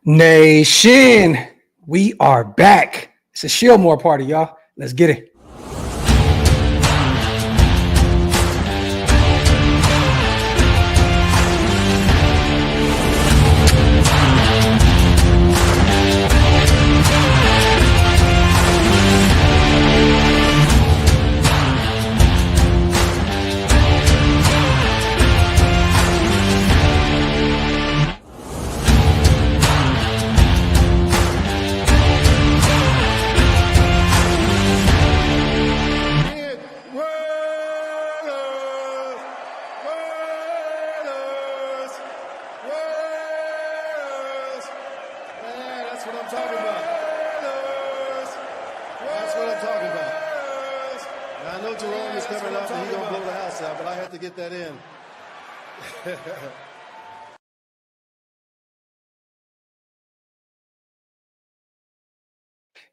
Nation, we are back. It's a ShieldMore party, y'all. Let's get it.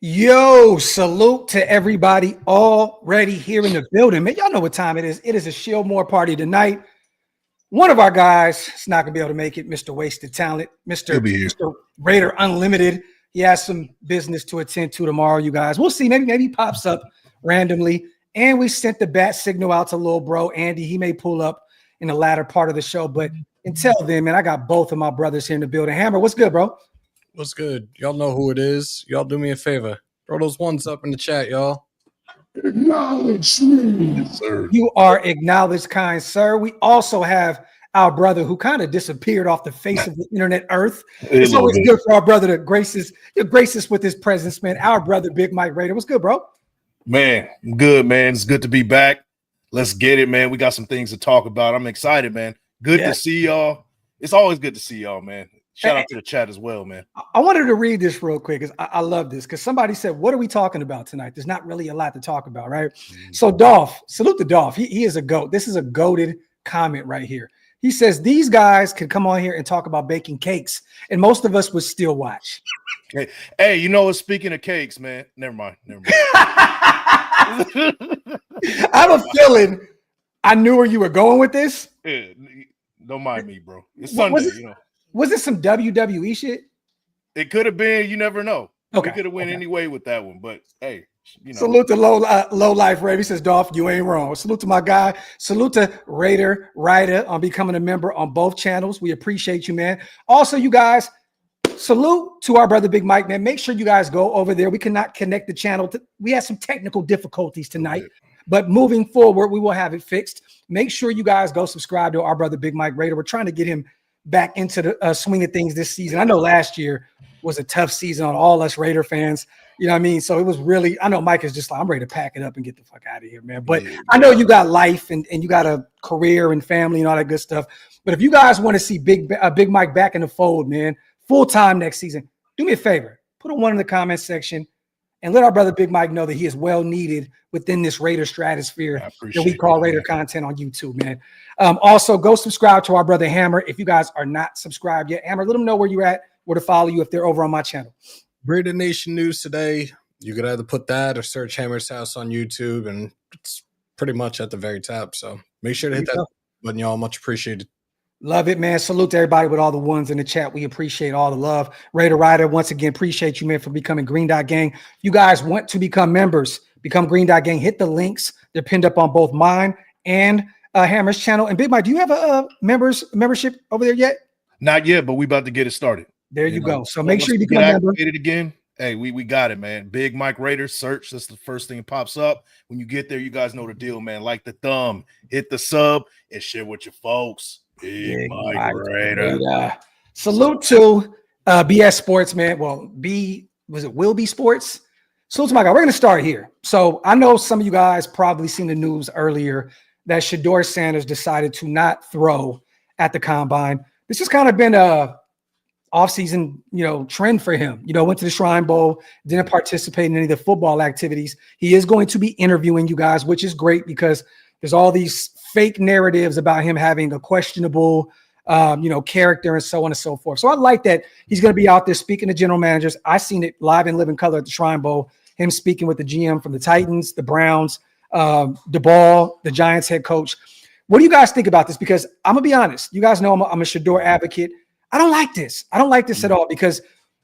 Yo, salute to everybody already here in the building. Man, y'all know what time it is. It is a ShieldMore party tonight. One of our guys is not going to be able to make it, Mr. Wasted Talent, Mr. Raider Unlimited. He has some business to attend to tomorrow, you guys. We'll see. Maybe he pops up randomly. And we sent the bat signal out to little bro, Andy. He may pull up in the latter part of the show. But until then, man, I got both of my brothers here in the building. Hammer, what's good, bro? What's good? Y'all know who it is. Y'all do me a favor. Throw those ones up in the chat, y'all. Acknowledge me, sir. You are acknowledged, kind sir. We also have our brother who kind of disappeared off the face of the internet earth. It's always good for our brother to grace us with his presence, man. Our brother, Big Mike Raider. What's good, bro? Man, I'm good, man. It's good to be back. Let's get it, man. We got some things to talk about. I'm excited, man. Good to see y'all. It's always good to see y'all, man. Shout out to the chat as well, man. I wanted to read this real quick because I love this because somebody said, what are we talking about tonight? There's not really a lot to talk about, right? Mm-hmm. So Dolph, salute to Dolph. He is a GOAT. This is a goated comment right here. He says, these guys could come on here and talk about baking cakes, and most of us would still watch. Hey, you know what? Speaking of cakes, man, never mind. I have a feeling I knew where you were going with this. Yeah, don't mind me, bro. It's Sunday, you know. Was it some WWE shit? It could have been. You never know. Okay. We could have went anyway with that one, but hey, you know. Salute to low life Ray. He says, Dolph, you ain't wrong. Salute to my guy. Salute to Raider on becoming a member on both channels. We appreciate you, man. Also, you guys, salute to our brother Big Mike, man. Make sure you guys go over there. We cannot connect the channel. We had some technical difficulties tonight, but moving forward, we will have it fixed. Make sure you guys go subscribe to our brother Big Mike Raider. We're trying to get him back into the swing of things this season. I know last year was a tough season on all us Raider fans. You know what I mean? So it was really, I know Mike is just like, I'm ready to pack it up and get the fuck out of here, man. But I know you got life and you got a career and family and all that good stuff. But if you guys want to see Big Mike back in the fold, man, full time next season, do me a favor. Put a 1 in the comment section and let our brother Big Mike know that he is well needed within this Raider stratosphere that we call Raider content on YouTube, man. Also, go subscribe to our brother Hammer. If you guys are not subscribed yet, Hammer, let them know where you're at, where to follow you if they're over on my channel. Raider Nation News today. You could either put that or search Hammer's House on YouTube, and it's pretty much at the very top. So make sure to hit that button, y'all. Much appreciated. Love it, man. Salute to everybody with all the ones in the chat. We appreciate all the love. Raider Rider, once again, appreciate you, man, for becoming Green Dot Gang. If you guys want to become members, become Green Dot Gang, hit the links. They're pinned up on both mine and Hammer's channel. And Big Mike, do you have a membership over there yet? Not yet, but we about to get it started. There you go. So make sure you become a member. Activated again. Hey, we got it, man. Big Mike Raider, search. That's the first thing that pops up. When you get there, you guys know the deal, man. Like the thumb, hit the sub, and share with your folks. Big Mike Raider. Salute to BS Sports, man. Well, Will Be Sports? Salute to my guy. We're going to start here. So I know some of you guys probably seen the news earlier that Shedeur Sanders decided to not throw at the combine. This has kind of been a offseason, trend for him. Went to the Shrine Bowl, didn't participate in any of the football activities. He is going to be interviewing you guys, which is great because there's all these fake narratives about him having a questionable, character and so on and so forth. So I like that he's going to be out there speaking to general managers. I seen it live and live in color at the Shrine Bowl, him speaking with the GM from the Titans, the Browns, DeBall, the Giants head coach. What do you guys think about this? Because I'm going to be honest. You guys know I'm a Shedeur advocate. I don't like this. I don't like this at all because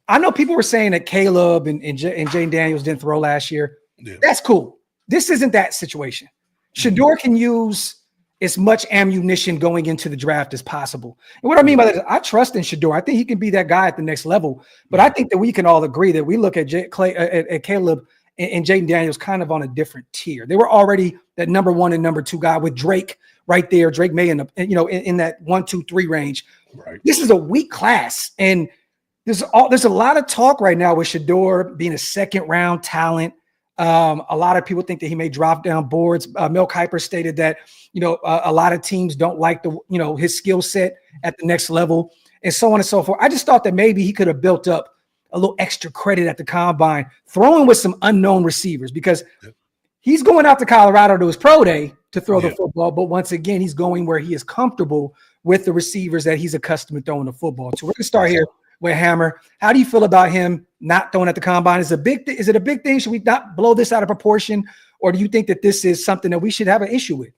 I know people were saying that Caleb and Jaden Daniels didn't throw last year. Yeah. That's cool. This isn't that situation. Shedeur can use as much ammunition going into the draft as possible. And what I mean by that is I trust in Shedeur. I think he can be that guy at the next level. But I think that we can all agree that we look at Caleb and Jaden Daniels kind of on a different tier. They were already that number 1 and number 2 guy with Drake right there. Drake May in that 1, 2, 3 range. Right. This is a weak class. And there's a lot of talk right now with Shedeur being a second-round talent. A lot of people think that he may drop down boards. Mel Kiper stated that, a lot of teams don't like his skill set at the next level and so on and so forth. I just thought that maybe he could have built up a little extra credit at the combine, throwing with some unknown receivers because he's going out to Colorado to his pro day to throw the football. But once again, he's going where he is comfortable with the receivers that he's accustomed to throwing the football to. We're going to start here with Hammer. How do you feel about him not throwing at the combine? Is it a big thing? Should we not blow this out of proportion? Or do you think that this is something that we should have an issue with?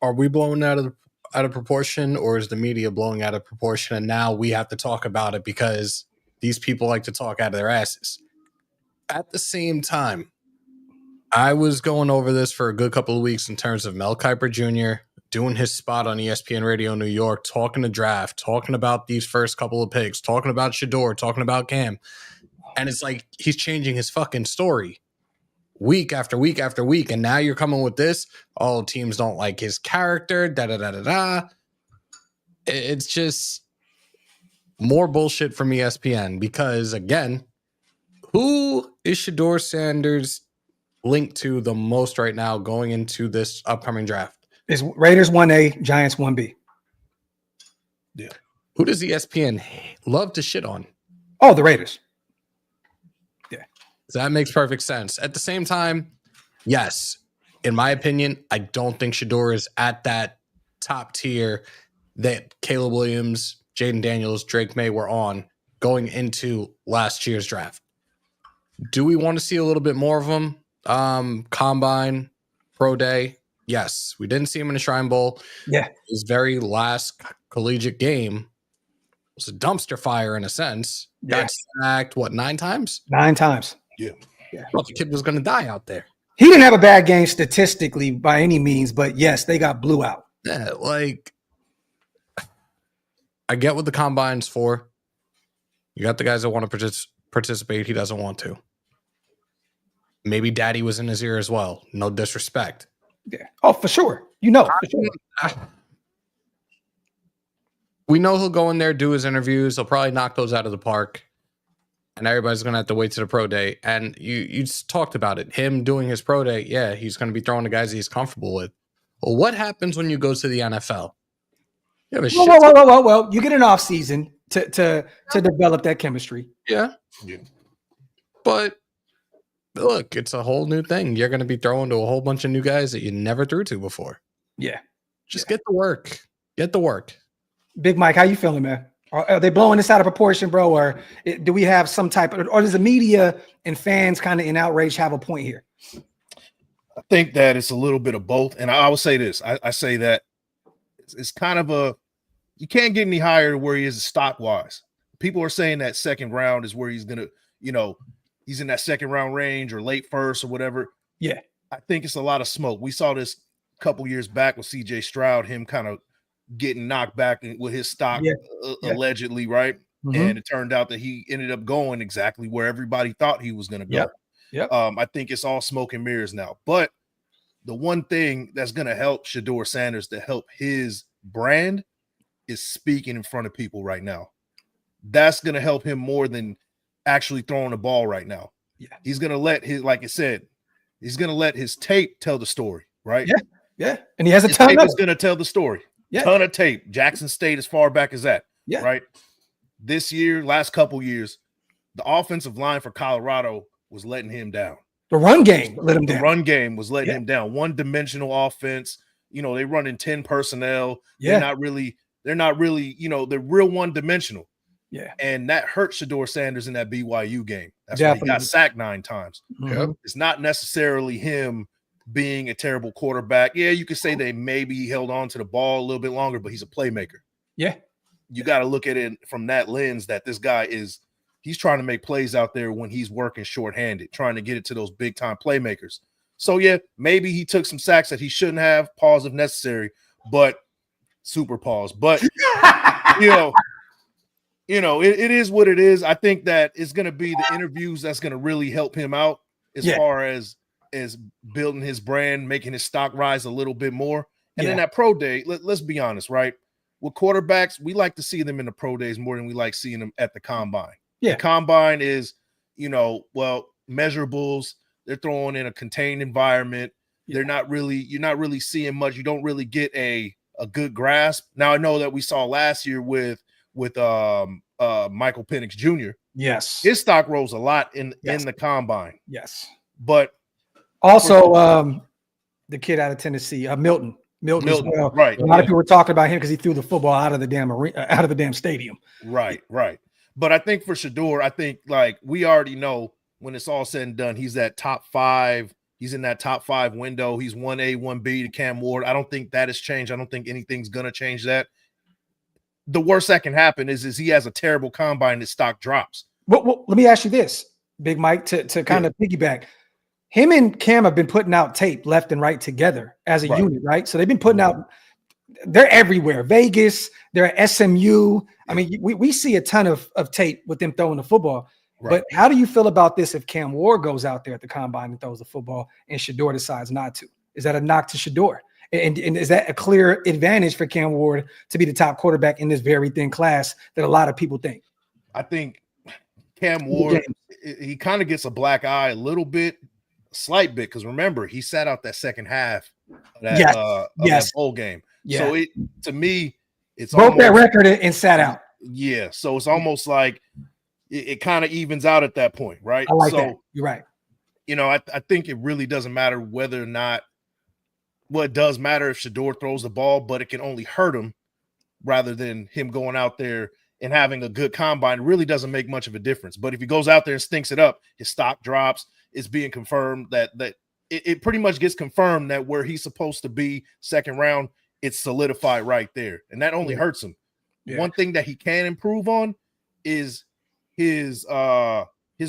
Are we blowing out of proportion, or is the media blowing out of proportion? And now we have to talk about it because these people like to talk out of their asses. At the same time, I was going over this for a good couple of weeks in terms of Mel Kiper Jr. doing his spot on ESPN Radio New York, talking to draft, talking about these first couple of picks, talking about Shedeur, talking about Cam. And it's like he's changing his fucking story week after week after week. And now you're coming with this. Oh, teams don't like his character. Da-da-da-da-da. It's just more bullshit from ESPN because, again, who is Shedeur Sanders linked to the most right now going into this upcoming draft? It's Raiders 1A, Giants 1B. Yeah. Who does ESPN love to shit on? Oh, the Raiders. Yeah. That makes perfect sense. At the same time, yes, in my opinion, I don't think Shedeur is at that top tier that Caleb Williams, Jaden Daniels, Drake May were on going into last year's draft. Do we want to see a little bit more of them? Combine, pro day. Yes, we didn't see him in the Shrine Bowl. Yeah. His very last collegiate game was a dumpster fire in a sense. Yeah. Got sacked, 9 times? 9 times. Yeah. I thought the kid was going to die out there. He didn't have a bad game statistically by any means, but yes, they got blew out. Yeah, I get what the combine's for. You got the guys that want to participate. He doesn't want to. Maybe daddy was in his ear as well. No disrespect. Yeah. Oh, for sure. For sure. We know he'll go in there, do his interviews. He'll probably knock those out of the park. And everybody's going to have to wait to the pro day. And you just talked about it. Him doing his pro day, yeah, he's going to be throwing the guys that he's comfortable with. Well, what happens when you go to the NFL? You have a well, you get an off season to develop that chemistry. Yeah. But look, it's a whole new thing. You're going to be throwing to a whole bunch of new guys that you never threw to before. Yeah. Just get the work. Get the work. Big Mike, how you feeling, man? Are they blowing this out of proportion, bro? Or do we have some type of, or does the media and fans kind of in outrage have a point here? I think that it's a little bit of both. And I will say this. I say that it's kind of you can't get any higher where he is stock wise. People are saying that second round is where he's going to, he's in that second round range or late first or whatever. Yeah. I think it's a lot of smoke. We saw this a couple years back with CJ Stroud, him kind of getting knocked back with his stock allegedly, right? Mm-hmm. And it turned out that he ended up going exactly where everybody thought he was going to go. Yep. I think it's all smoke and mirrors now. But the one thing that's going to help Shedeur Sanders to help his brand is speaking in front of people right now. That's going to help him more than actually throwing the ball right now. Yeah. He's going to let his, like I said, he's going to let his tape tell the story, right? Yeah. Yeah. And he has his tape is going to tell the story. Yeah. Ton of tape. Jackson State as far back as that. Yeah. Right. This year, last couple years, the offensive line for Colorado was letting him down. The run game let him down. The run game was letting him down. One-dimensional offense. They run in 10 personnel. Yeah. They're not really, they're real one-dimensional. Yeah. And that hurt Shedeur Sanders in that BYU game. That's Definitely. why he got sacked 9 times. Mm-hmm. It's not necessarily him being a terrible quarterback. Yeah, you could say they maybe held on to the ball a little bit longer, but he's a playmaker. Yeah. You got to look at it from that lens that this guy is he's trying to make plays out there when he's working shorthanded, trying to get it to those big time playmakers. So yeah, maybe he took some sacks that he shouldn't have, pause if necessary, but super pause. But it is what it is. I think that it's going to be the interviews that's going to really help him out as far as building his brand, making his stock rise a little bit more. And then that pro day, let's be honest, right? With quarterbacks, we like to see them in the pro days more than we like seeing them at the combine. Yeah. The combine is, measurables. They're throwing in a contained environment. You're not really seeing much. You don't really get a good grasp. Now I know that we saw last year with Michael Penix Jr. Yes. His stock rose a lot in the combine. Yes. But also the kid out of Tennessee, Milton as well. Right. A lot of people were talking about him because he threw the football out of the damn arena, out of the damn stadium. Right. But I think for Shedeur, I think like we already know when it's all said and done, he's that top 5. He's in that top 5 window. He's 1A, 1B to Cam Ward. I don't think that has changed. I don't think anything's going to change that. The worst that can happen is he has a terrible combine, his stock drops. Well, let me ask you this, Big Mike, to kind of piggyback. Him and Cam have been putting out tape left and right together as a unit, right? So they've been putting out, they're everywhere. Vegas, they're at SMU. I mean, we see a ton of tape with them throwing the football. Right. But how do you feel about this if Cam Ward goes out there at the combine and throws the football and Shedeur decides not to? Is that a knock to Shedeur? And is that a clear advantage for Cam Ward to be the top quarterback in this very thin class that a lot of people think? I think Cam Ward, he kind of gets a black eye a little bit, a slight bit, because remember, he sat out that second half of that bowl game. Yeah. So to me, it's broke that record and sat out. Yeah. So it's almost like it kind of evens out at that point, right? I like that. You're right. I think it really doesn't matter whether or not. Well, it does matter if Shedeur throws the ball, but it can only hurt him rather than him going out there and having a good combine. It really doesn't make much of a difference. But if he goes out there and stinks it up, his stock drops. It's being confirmed that it pretty much gets confirmed that where he's supposed to be second round, it's solidified right there. And that only hurts him. Yeah. One thing that he can improve on is his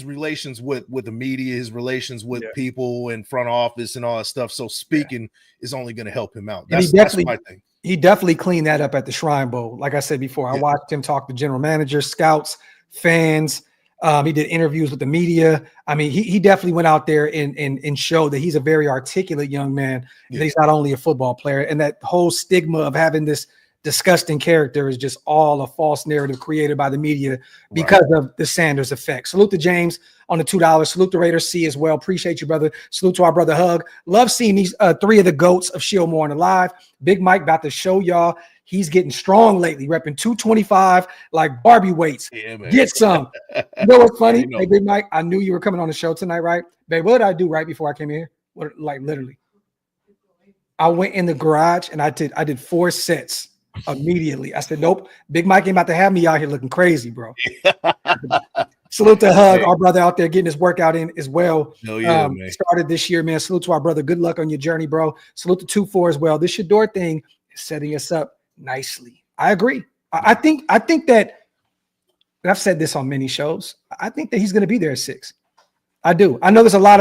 relations with the media, his relations with people in front office and all that stuff. So speaking is only going to help him out. That's my thing. He definitely cleaned that up at the Shrine Bowl. Like I said before, I watched him talk to general managers, scouts, fans. He did interviews with the media. I mean, he definitely went out there and showed that he's a very articulate young man. That he's not only a football player, and that whole stigma of having this disgusting character is just all a false narrative created by the media because of the Sanders effect. Salute to James on the $2. Salute to Raiders C as well. Appreciate you, brother. Salute to our brother Hug. Love seeing these 3 of the GOATs of ShieldMore on the live. Big Mike about to show y'all he's getting strong lately, repping 225 like Barbie weights. Yeah, man. Get some. You know what's funny? Hey, Big Mike, I knew you were coming on the show tonight, right? Babe, what did I do right before I came here? Literally. I went in the garage and I did 4 sets. Immediately. I said, nope, Big Mike ain't about to have me out here looking crazy, bro. Salute to Hug, our brother out there getting his workout in as well. Started this year, man. Salute to our brother. Good luck on your journey, bro. Salute to 2-4 as well. This Shedeur thing is setting us up nicely. I agree. I think that, and I've said this on many shows, I think that he's going to be there at 6. I do. I know there's a lot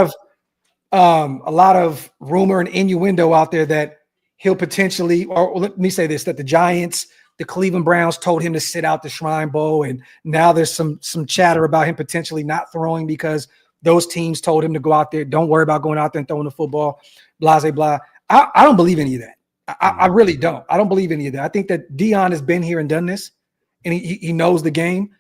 of rumor and innuendo out there that he'll potentially, or let me say this, that the Giants, the Cleveland Browns told him to sit out the Shrine Bowl. And now there's some chatter about him potentially not throwing because those teams told him to go out there. Don't worry about going out there and throwing the football, blah, blah, blah. I don't believe any of that. I really don't. I don't believe any of that. I think that Dion has been here and done this, and he knows the game.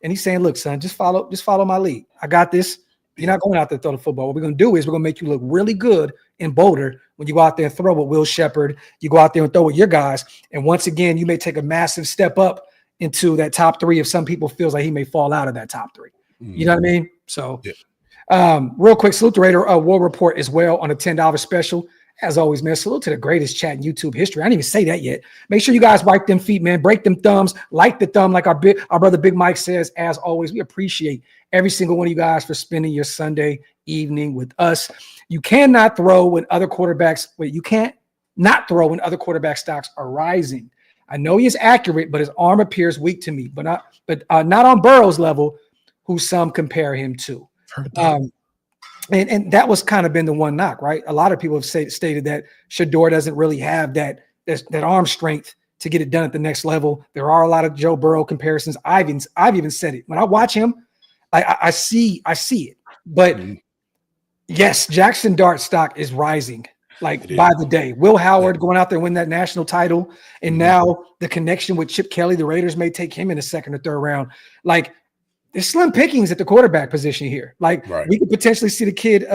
And he's saying, look, son, just follow my lead. I got this. You're not going out there to throw the football. What we're going to do is we're going to make you look really good in Boulder when you go out there and throw with Will Shepherd. You go out there and throw with your guys. And once again, you may take a massive step up into that top 3 if some people feels like he may fall out of that top 3. You know what I mean? So real quick, salute the Raider War Report as well on a $10 special. As always, man, salute to the greatest chat in YouTube history. I didn't even say that yet. Make sure you guys wipe them feet, man. Break them thumbs. Like the thumb, like our brother Big Mike says. As always, we appreciate every single one of you guys for spending your Sunday evening with us. You cannot throw when other quarterbacks. You can't not throw when other quarterback stocks are rising. I know he is accurate, but his arm appears weak to me. But not on Burrow's level. who some compare him to. And that was kind of been the one knock, right? A lot of people have stated that Shedeur doesn't really have that arm strength to get it done at the next level. There are a lot of Joe Burrow comparisons. I've even said it. When I watch him, I see it. But yes, Jackson Dart stock is rising by the day. Will Howard going out there and win that national title. And now the connection with Chip Kelly, the Raiders may take him in the second or third round. Like, there's slim pickings at the quarterback position here. Like, we could potentially see the kid,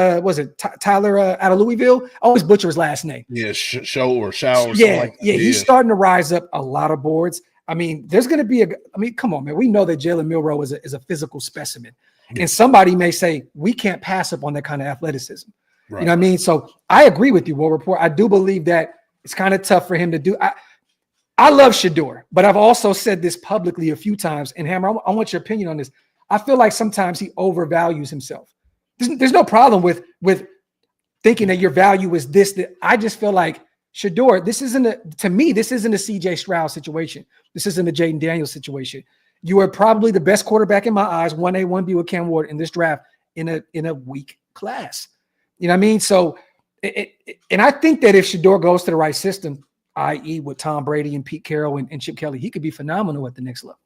Tyler out of Louisville? I always butcher his last name. Yeah, Show or something like that. Yeah, he's starting to rise up a lot of boards. I mean, there's going to be come on, man. We know that Jalen Milroe is a physical specimen. And somebody may say, we can't pass up on that kind of athleticism. Right. You know what I mean? So I agree with you, Will Report. I do believe that it's kind of tough for him to do. I love Shedeur, but I've also said this publicly a few times. And Hammer, I want your opinion on this. I feel like sometimes he overvalues himself. There's no problem with thinking that your value is this. That I just feel like Shedeur, this isn't a CJ Stroud situation. This isn't a Jaden Daniels situation. You are probably the best quarterback in my eyes, 1A, 1B with Cam Ward in this draft in a weak class. You know what I mean? So, and I think that if Shedeur goes to the right system, i.e. with Tom Brady and Pete Carroll and Chip Kelly, he could be phenomenal at the next level.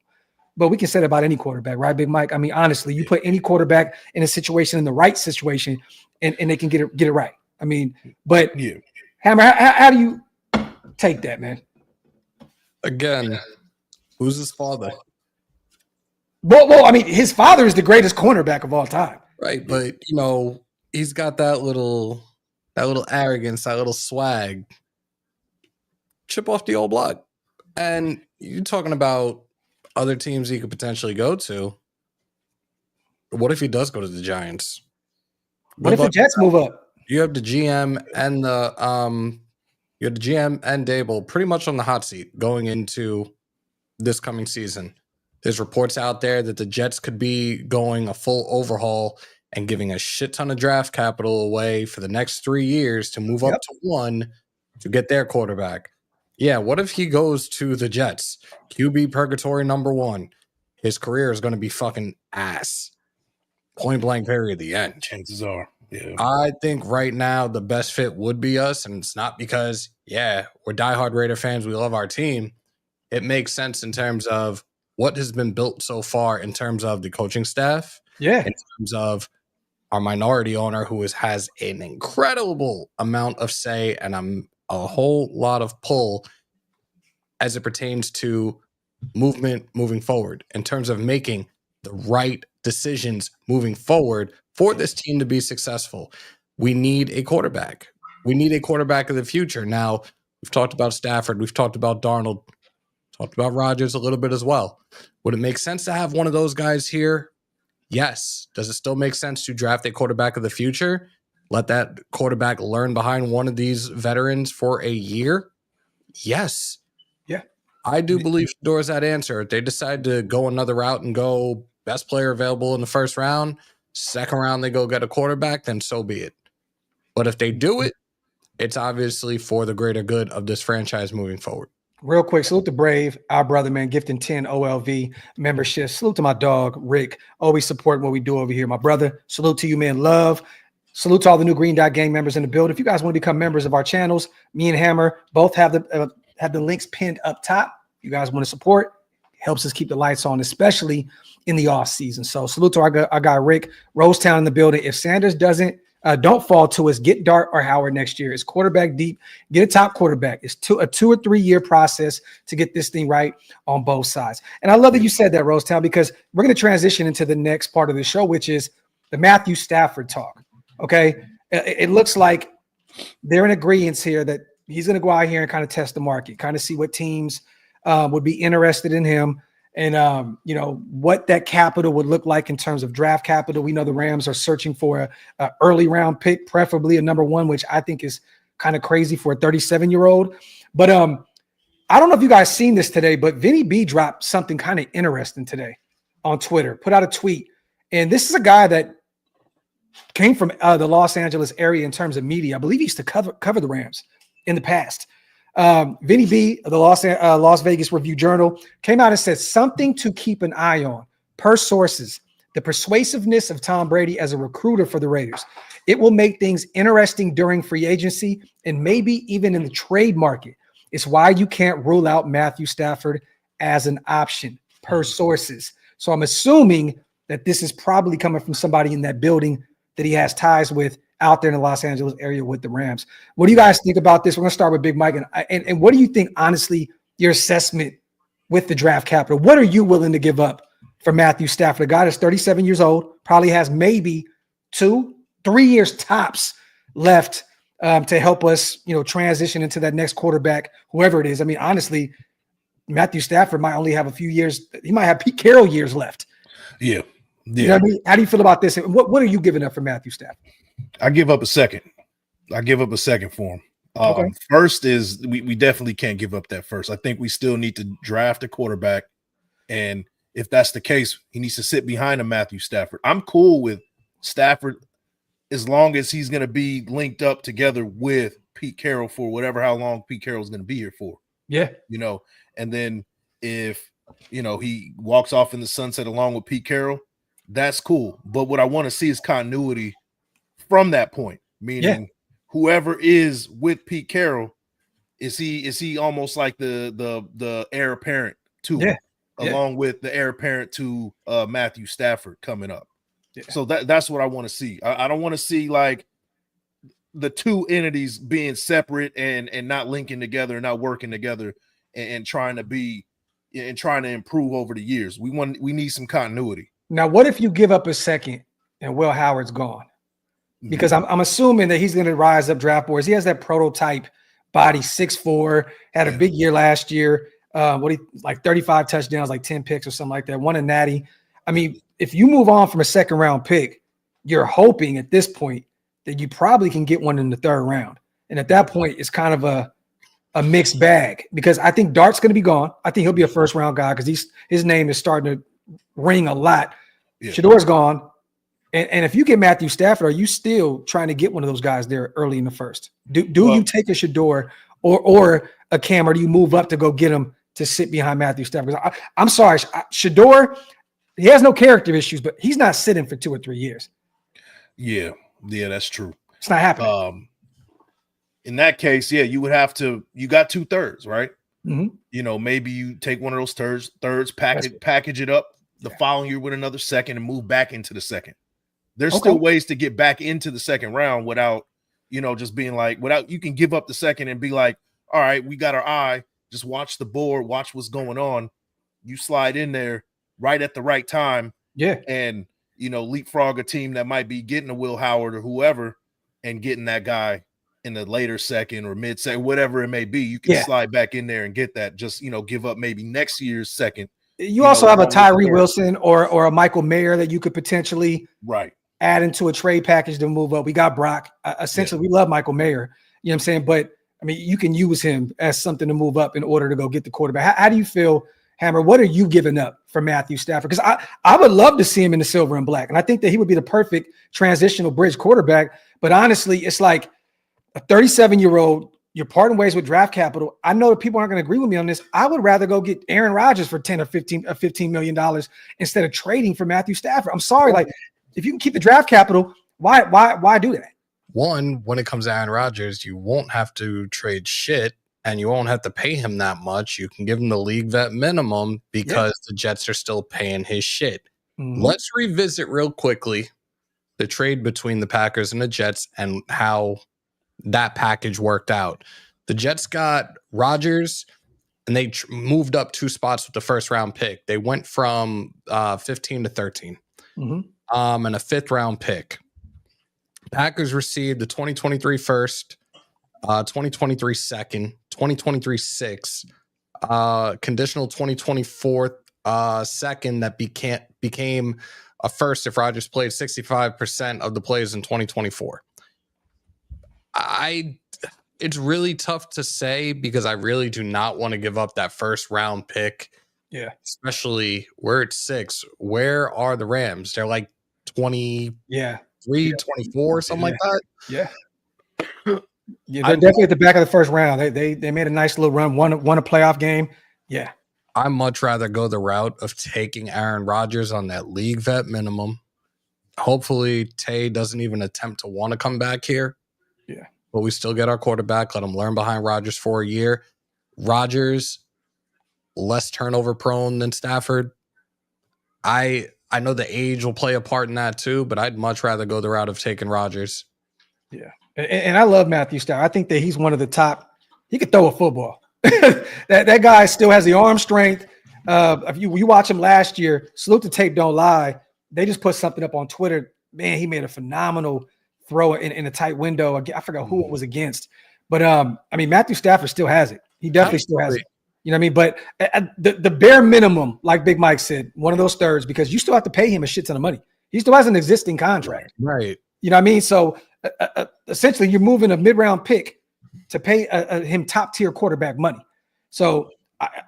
But we can say that about any quarterback, right, Big Mike? I mean, honestly, you put any quarterback in a situation, in the right situation, and they can get it right. I mean, but Hammer, how do you take that, man? Again, who's his father? Well, I mean, his father is the greatest cornerback of all time. Right, but, he's got that little arrogance, that little swag. Chip off the old block. And you're talking about other teams he could potentially go to. What if he does go to the Giants? What if the Jets move up? You have the GM and Dable pretty much on the hot seat going into this coming season. There's reports out there that the Jets could be going a full overhaul and giving a shit ton of draft capital away for the next 3 years to move up to one to get their quarterback. Yeah, what if he goes to the Jets? QB purgatory number 1. His career is going to be fucking ass. Point blank period, the end. Chances are. Yeah. I think right now the best fit would be us, and it's not because, we're diehard Raider fans. We love our team. It makes sense in terms of what has been built so far in terms of the coaching staff. Yeah. In terms of our minority owner who has an incredible amount of say and a whole lot of pull as it pertains to movement moving forward in terms of making the right decisions moving forward for this team to be successful. We need a quarterback. We need a quarterback of the future. Now, we've talked about Stafford. We've talked about Darnold. Talked about Rodgers a little bit as well. Would it make sense to have one of those guys here? Yes. Does it still make sense to draft a quarterback of the future? Let that quarterback learn behind one of these veterans for a year? Yes. Yeah. I do believe Shedeur's that answer. If they decide to go another route and go best player available in the first round, second round they go get a quarterback, then so be it. But if they do it, it's obviously for the greater good of this franchise moving forward. Real quick, salute to Brave, our brother, man, gifting 10 OLV memberships. Salute to my dog, Rick, always supporting what we do over here. My brother, salute to you, man, love. Salute to all the new Green Dot Gang members in the building. If you guys want to become members of our channels, me and Hammer both have the links pinned up top. If you guys want to support, it helps us keep the lights on, especially in the off season. So salute to our guy, Rick. Rosetown in the building. If Sanders don't fall to us, get Dart or Howard next year. It's quarterback deep. Get a top quarterback. It's a 2 or 3 year process to get this thing right on both sides. And I love that you said that, Rosetown, because we're going to transition into the next part of the show, which is the Matthew Stafford talk. Okay. It looks like they're in agreement here that he's going to go out here and kind of test the market, kind of see what teams would be interested in him. And, what that capital would look like in terms of draft capital. We know the Rams are searching for a early round pick, preferably a number 1, which I think is kind of crazy for a 37-year-old. But I don't know if you guys seen this today, but Vinny B dropped something kind of interesting today on Twitter, put out a tweet. And this is a guy that came from the Los Angeles area in terms of media. I believe he used to cover the Rams in the past. Vinny B of the Las Vegas Review Journal came out and said something to keep an eye on. Per sources, the persuasiveness of Tom Brady as a recruiter for the Raiders. It will make things interesting during free agency and maybe even in the trade market. It's why you can't rule out Matthew Stafford as an option per sources. So I'm assuming that this is probably coming from somebody in that building that he has ties with out there in the Los Angeles area with the Rams. What do you guys think about this? We're going to start with Big Mike. And what do you think, honestly, your assessment with the draft capital? What are you willing to give up for Matthew Stafford, a guy that's 37 years old, probably has maybe 2-3 years tops left to help us, transition into that next quarterback, whoever it is. I mean, honestly, Matthew Stafford might only have a few years. He might have Pete Carroll years left. Yeah. You know what I mean? How do you feel about this? What are you giving up for Matthew Stafford? I give up a second. I give up a second for him. Okay. First is we definitely can't give up that first. I think we still need to draft a quarterback. And if that's the case, he needs to sit behind a Matthew Stafford. I'm cool with Stafford as long as he's going to be linked up together with Pete Carroll for how long Pete Carroll is going to be here for. Yeah. And then if, he walks off in the sunset along with Pete Carroll, that's cool. But what I want to see is continuity from that point, meaning whoever is with Pete Carroll, is he almost like the heir apparent to him, along with the heir apparent to Matthew Stafford coming up. Yeah. So that's what I want to see. I don't want to see like the two entities being separate and not linking together, not working together, and trying to improve over the years. We need some continuity. Now, what if you give up a second and Will Howard's gone? Because I'm assuming that he's going to rise up draft boards. He has that prototype body, 6'4", had a big year last year. 35 touchdowns, like 10 picks or something like that. Won a natty. I mean, if you move on from a second round pick, you're hoping at this point that you probably can get one in the third round. And at that point, it's kind of a mixed bag because I think Dart's going to be gone. I think he'll be a first round guy because his name is starting to ring a lot. Yeah. Shedeur's gone. And if you get Matthew Stafford, are you still trying to get one of those guys there early in the first? Do you take a Shedeur or a Cam, or do you move up to go get him to sit behind Matthew Stafford? I'm sorry, Shedeur, he has no character issues, but he's not sitting for 2 or 3 years. Yeah, that's true. It's not happening. In that case, you would have to. You got 2/3, right? Mm-hmm. Maybe you take one of those thirds, package it up the following year with another second, and move back into the second. There's still ways to get back into the second round without, just being like, you can give up the second and be like, all right, we got our eye. Just watch the board, watch what's going on. You slide in there right at the right time. Yeah. And, leapfrog a team that might be getting a Will Howard or whoever and getting that guy in the later second or mid-second, whatever it may be. You can slide back in there and get that. Just, give up maybe next year's second. You also have a Tyree Wilson or a Michael Mayer that you could potentially add into a trade package to move up. We got Brock. Essentially, we love Michael Mayer. You know what I'm saying? But, I mean, you can use him as something to move up in order to go get the quarterback. How do you feel, Hammer? What are you giving up for Matthew Stafford? Because I would love to see him in the silver and black. And I think that he would be the perfect transitional bridge quarterback. But honestly, it's like a 37-year-old, you're parting ways with draft capital. I know that people aren't going to agree with me on this. I would rather go get Aaron Rodgers for $10 or $15 million instead of trading for Matthew Stafford. I'm sorry. Like, if you can keep the draft capital, why do that? One, when it comes to Aaron Rodgers, you won't have to trade shit and you won't have to pay him that much. You can give him the league vet minimum because the Jets are still paying his shit. Mm-hmm. Let's revisit real quickly the trade between the Packers and the Jets and how that package worked out. The Jets got Rodgers and they moved up 2 spots with the first round pick. They went from 15 to 13. Mm-hmm. And a 5th round pick. Packers received the 2023 first, 2023 second, 2023 sixth, conditional 2024 second that became a first if Rodgers played 65% of the plays in 2024. It's really tough to say because I really do not want to give up that first round pick. Yeah. Especially where it's 6. Where are the Rams? They're like 23, 24, something like that. Yeah. Yeah, they're definitely at the back of the first round. They made a nice little run, won a playoff game. Yeah. I'd much rather go the route of taking Aaron Rodgers on that league vet minimum. Hopefully, Tay doesn't even attempt to want to come back here. Yeah. But we still get our quarterback. Let him learn behind Rodgers for a year. Rodgers, less turnover prone than Stafford. I know the age will play a part in that too, but I'd much rather go the route of taking Rodgers. Yeah. And I love Matthew Stafford. I think that he's one of the top. He could throw a football. that guy still has the arm strength. If you watch him last year, salute the tape, don't lie. They just put something up on Twitter. Man, he made a phenomenal throw in a tight window. I forgot who it was against. But, I mean, Matthew Stafford still has it. He definitely still has it. You know what I mean? But the bare minimum, like Big Mike said, one of those thirds, because you still have to pay him a shit ton of money. He still has an existing contract. Right. You know what I mean? So essentially, you're moving a mid-round pick to pay him top-tier quarterback money. So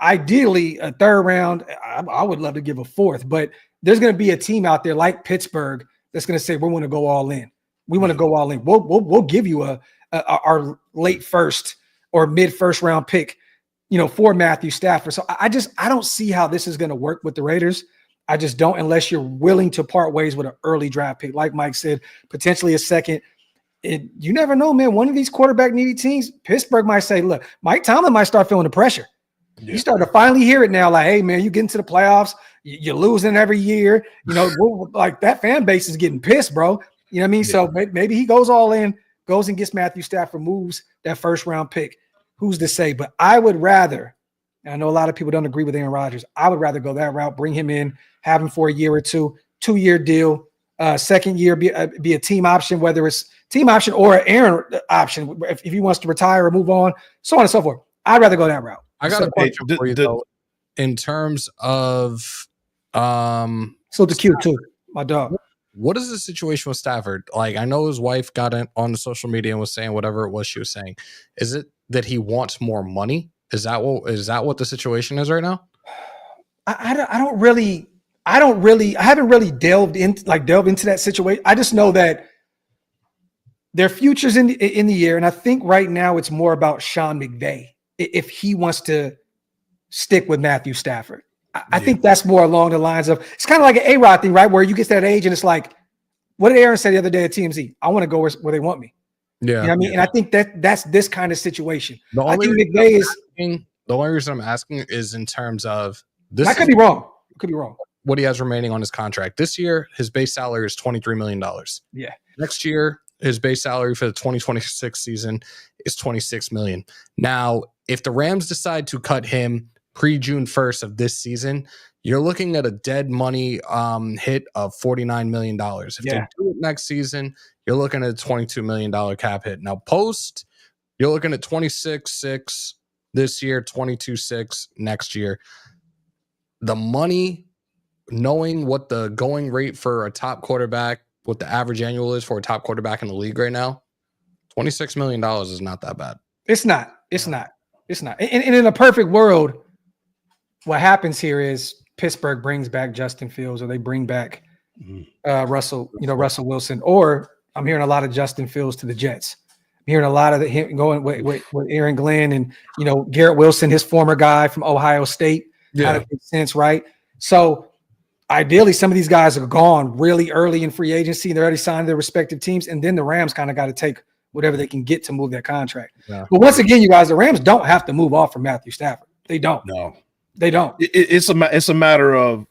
ideally, a third round, I would love to give a fourth. But there's going to be a team out there like Pittsburgh that's going to say, we want to go all in. We want to go all in. We'll give you our late first or mid-first round pick, for Matthew Stafford. So I don't see how this is going to work with the Raiders. I just don't, unless you're willing to part ways with an early draft pick. Like Mike said, potentially a second. You never know, man. One of these quarterback needy teams, Pittsburgh might say, look, Mike Tomlin might start feeling the pressure. Yeah. You start to finally hear it now, like, hey, man, you get into the playoffs, you're losing every year. Like that fan base is getting pissed, bro. You know what I mean? Yeah. So maybe he goes all in, goes and gets Matthew Stafford, moves that first round pick. Who's to say? But I would rather, and I know a lot of people don't agree with Aaron Rodgers, I would rather go that route, bring him in, have him for a year or two, 2-year deal, second year be a team option, whether it's team option or an Aaron option, if he wants to retire or move on, so on and so forth. I'd rather go that route. I got a question for you, though, in terms of so the Q too, my dog. What is the situation with Stafford? Like, I know his wife got on the social media and was saying whatever it was she was saying. Is it that he wants more money? Is that what the situation is right now? I haven't really delved into that situation. I just know that their future's in the air, and I think right now it's more about Sean McVay if he wants to stick with Matthew Stafford. I think that's more along the lines of, it's kind of like an A-Rod thing, right? Where you get to that age and it's like, what did Aaron say the other day at TMZ? I want to go where they want me. Yeah. You know what I mean? And I think that's this kind of situation. I think McVay is. The only reason I'm asking is in terms of this. I could be wrong. Could be wrong. What he has remaining on his contract. This year, his base salary is $23 million. Yeah. Next year, his base salary for the 2026 season is $26 million. Now, if the Rams decide to cut him pre-June 1st of this season, you're looking at a dead money hit of $49 million. If they do it next season, you're looking at a $22 million cap hit. Now, post, you're looking at 26.6 this year, 22.6 next year. The money, knowing what the going rate for a top quarterback, what the average annual is for a top quarterback in the league right now, $26 million is not that bad. It's not. And in a perfect world, what happens here is Pittsburgh brings back Justin Fields, or they bring back Russell Wilson, or I'm hearing a lot of Justin Fields to the Jets. I'm hearing a lot of him going with Aaron Glenn and, Garrett Wilson, his former guy from Ohio State. Yeah. Kind of makes sense, right? So ideally, some of these guys are gone really early in free agency. They're already signed their respective teams, and then the Rams kind of got to take whatever they can get to move that contract. Yeah. But once again, you guys, the Rams don't have to move off from Matthew Stafford. They don't. No. They don't. It's a matter of,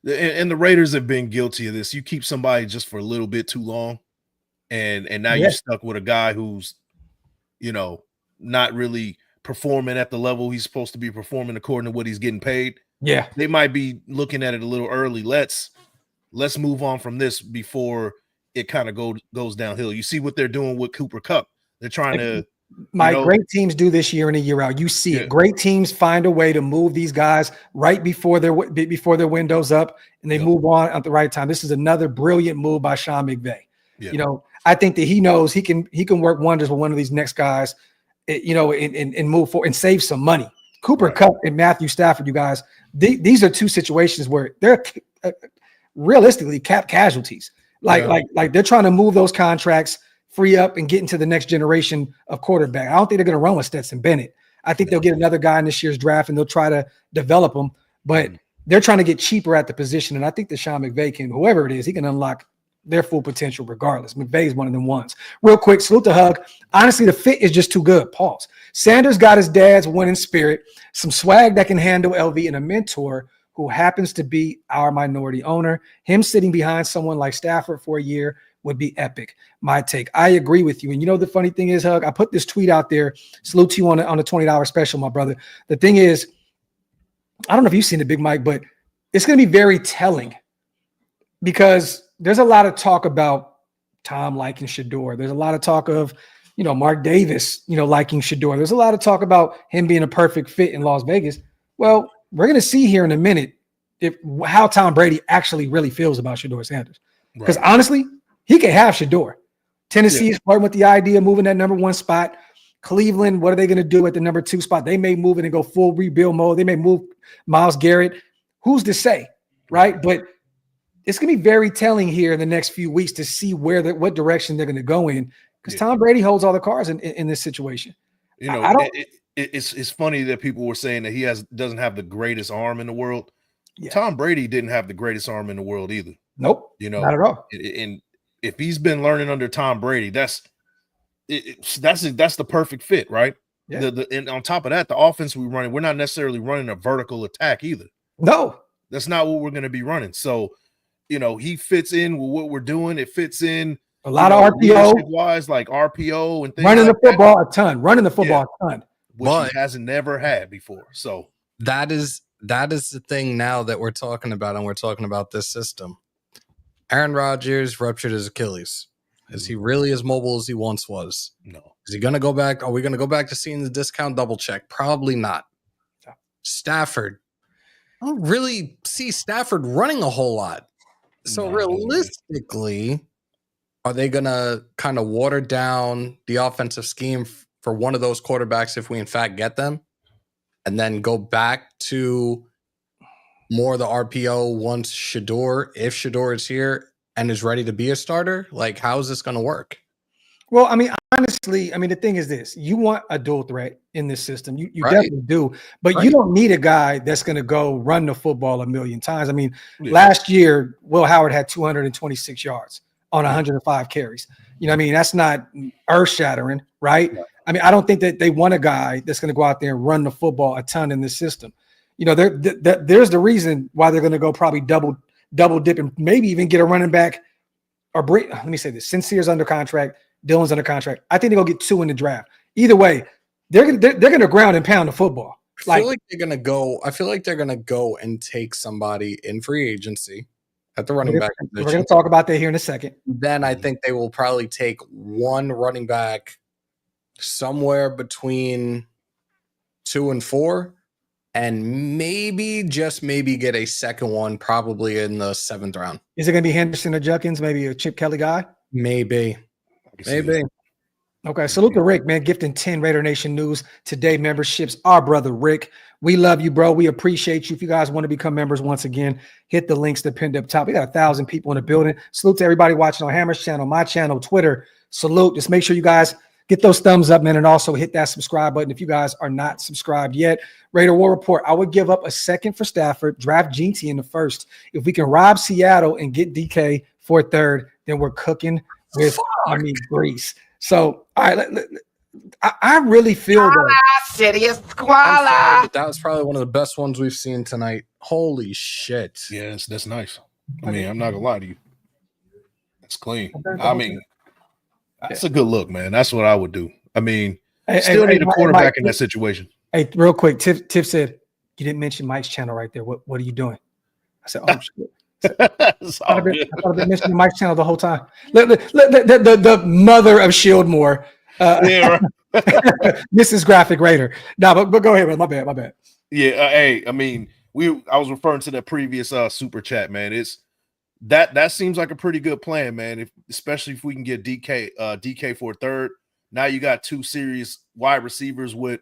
and the Raiders have been guilty of this. You keep somebody just for a little bit too long, and now you're stuck with a guy who's, not really performing at the level he's supposed to be performing according to what he's getting paid. Yeah, they might be looking at it a little early. Let's move on from this before it kind of goes downhill. You see what they're doing with Cooper Kupp. They're trying to. Great teams do this year in and year out. You see it. Great teams find a way to move these guys right before their window's up, and they move on at the right time. This is another brilliant move by Sean McVay. Yeah. I think that he knows he can work wonders with one of these next guys, and move forward and save some money. Cooper Kupp and Matthew Stafford, you guys, these are two situations where they're realistically cap casualties. Like they're trying to move those contracts, free up, and get into the next generation of quarterback. I don't think they're going to run with Stetson Bennett. I think they'll get another guy in this year's draft and they'll try to develop him, but they're trying to get cheaper at the position. And I think that Sean McVay can, whoever it is, he can unlock their full potential regardless. McVay is one of them ones. Real quick, salute to Hug. Honestly, the fit is just too good. Pause. Sanders got his dad's winning spirit, some swag that can handle LV, and a mentor who happens to be our minority owner. Him sitting behind someone like Stafford for a year would be epic. My take. I agree with you. And you know the funny thing is, Hug, I put this tweet out there. Salute to you on a $20 special, my brother. The thing is, I don't know if you've seen the Big Mike, but it's going to be very telling because there's a lot of talk about Tom liking Shedeur. There's a lot of talk of, Mark Davis, liking Shedeur. There's a lot of talk about him being a perfect fit in Las Vegas. Well, we're going to see here in a minute how Tom Brady actually really feels about Shedeur Sanders. Because honestly, he can have Shedeur. Tennessee is flirting with the idea of moving that number 1 spot. Cleveland, what are they going to do at the number 2 spot? They may move it and go full rebuild mode. They may move Myles Garrett. Who's to say, right? But it's going to be very telling here in the next few weeks to see what direction they're going to go in because Tom Brady holds all the cards in this situation. It's funny that people were saying that he doesn't have the greatest arm in the world. Yeah. Tom Brady didn't have the greatest arm in the world either. Nope, not at all. And if he's been learning under Tom Brady, that's the perfect fit, right? Yeah. And on top of that, the offense we're not necessarily running a vertical attack either. No, that's not what we're going to be running. So, he fits in with what we're doing. It fits in a lot of RPO wise, like RPO and things. Running the football a ton, which he hasn't never had before. So that is the thing now that we're talking about, and we're talking about this system. Aaron Rodgers ruptured his Achilles. Is he really as mobile as he once was? No. Is he going to go back? Are we going to go back to seeing the discount double check? Probably not. Stafford. I don't really see Stafford running a whole lot. So realistically, are they going to kind of water down the offensive scheme for one of those quarterbacks if we in fact get them? And then go back to more of the RPO once if Shedeur is here and is ready to be a starter? Like, how is this going to work? Well, honestly, the thing is this. You want a dual threat in this system. You definitely do. But you don't need a guy that's going to go run the football a million times. Last year, Will Howard had 226 yards on 105 carries. That's not earth-shattering, right? I don't think that they want a guy that's going to go out there and run the football a ton in this system. There's the reason why they're going to go probably double dip and maybe even get a running back let me say this. Sincere's under contract. Dylan's under contract. I think they're going to get 2 in the draft. Either way, they're going to ground and pound the football. I feel like they're going to go and take somebody in free agency at the running back position. We're going to talk about that here in a second. Then I think they will probably take one running back somewhere between 2 and 4, and maybe get a second one probably in the 7th round. Is it going to be Henderson or Judkins? Maybe a Chip Kelly guy? Maybe. Okay, salute to Rick, man, gifting 10 Raider Nation News Today memberships. Our brother Rick, we love you, bro. We appreciate you. If you guys want to become members, once again, hit the links that pinned up top. We got 1,000 people in the building. Salute to everybody watching on Hammer's channel, my channel, Twitter. Salute. Just make sure you guys get those thumbs up, man, and also hit that subscribe button if you guys are not subscribed yet. Raider War Report, I would give up a second for Stafford, draft GT in the 1st. If we can rob Seattle and get DK for 3rd, then we're cooking with grease. So, all right, I really feel that. City of Squala. That was probably one of the best ones we've seen tonight. Holy shit. Yeah, that's nice. I'm not going to lie to you. It's clean. That's a good look, man. That's what I would do. Need a quarterback in that situation. Hey, real quick, Tiff said, you didn't mention Mike's channel right there. What are you doing? I said, oh, shit. I've been mentioning Mike's channel the whole time. The mother of ShieldMore, Mrs. Graphk Raider. No, but go ahead, man. My bad. Yeah, I was referring to that previous super chat, man. It's that seems like a pretty good plan, man. Especially if we can get DK for 3rd. Now you got 2 serious wide receivers with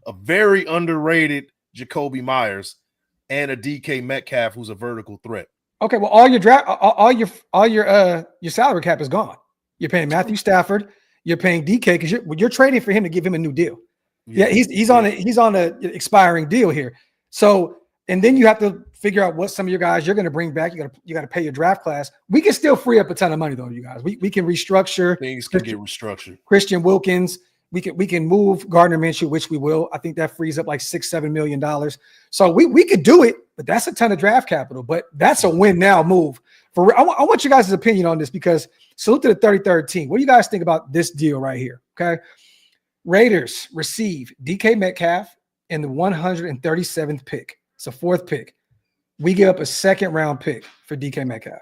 a very underrated Jacoby Myers and a DK Metcalf who's a vertical threat. Okay, well, all your salary cap is gone. You're paying Matthew Stafford. You're paying DK because you're trading for him to give him a new deal. Yeah, he's on a expiring deal here. So, and then you have to figure out what some of your guys you're going to bring back. You got to pay your draft class. We can still free up a ton of money though, you guys. We can restructure. Things can get restructured. Christian Wilkins. We can move Gardner Minshew, which we will. I think that frees up like $6-7 million. So we could do it, but that's a ton of draft capital. But that's a win now move. I want you guys' opinion on this because salute to the 33rd team. What do you guys think about this deal right here? Okay. Raiders receive DK Metcalf in the 137th pick. It's a 4th pick. We give up a 2nd-round pick for DK Metcalf.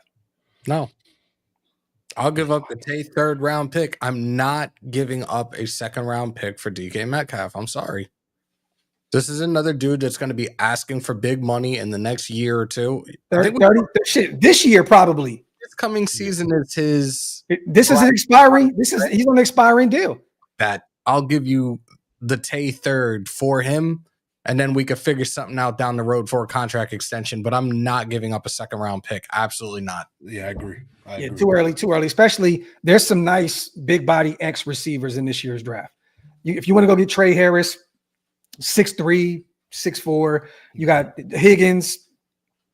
No. I'll give up the 3rd round pick. I'm not giving up a 2nd round pick for DK Metcalf. I'm sorry. This is another dude that's going to be asking for big money in the next year or two. 30 shit, this year probably. This coming season is his. This is an expiring. He's on an expiring deal. That I'll give you the 3rd for him, and then we could figure something out down the road for a contract extension. But I'm not giving up a 2nd round pick. Absolutely not. Yeah, I agree. Too early. Especially there's some nice big body X receivers in this year's draft. If you want to go get Trey Harris, 6'3", 6'4", you got Higgins.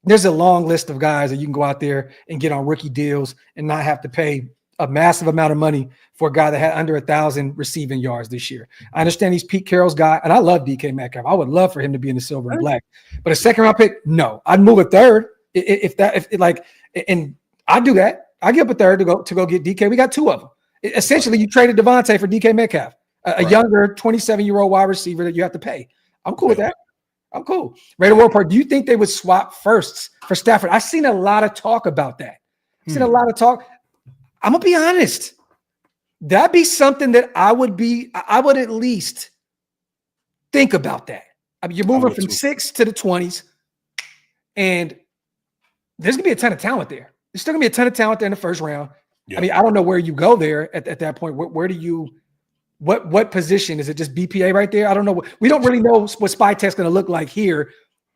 There's a long list of guys that you can go out there and get on rookie deals and not have to pay a massive amount of money for a guy that had under 1,000 receiving yards this year. I understand he's Pete Carroll's guy, and I love DK Metcalf. I would love for him to be in the silver and black. But a 2nd round pick, no. I'd move a 3rd and I do that. I give up a 3rd to go get DK. We got 2 of them. Essentially, you traded Davante for DK Metcalf, a younger 27-year-old wide receiver that you have to pay. I'm cool with that. I'm cool. Raider World Park, do you think they would swap firsts for Stafford? I've seen a lot of talk about that. I've seen a lot of talk. I'm going to be honest. That'd be something that I would at least think about that. I mean, you're moving from 6 to the 20s, and there's going to be a ton of talent there. There's still going to be a ton of talent there in the 1st round. Yeah. I mean, I don't know where you go there at that point. Where do you – what position? Is it just BPA right there? I don't know. We don't really know what spy test going to look like here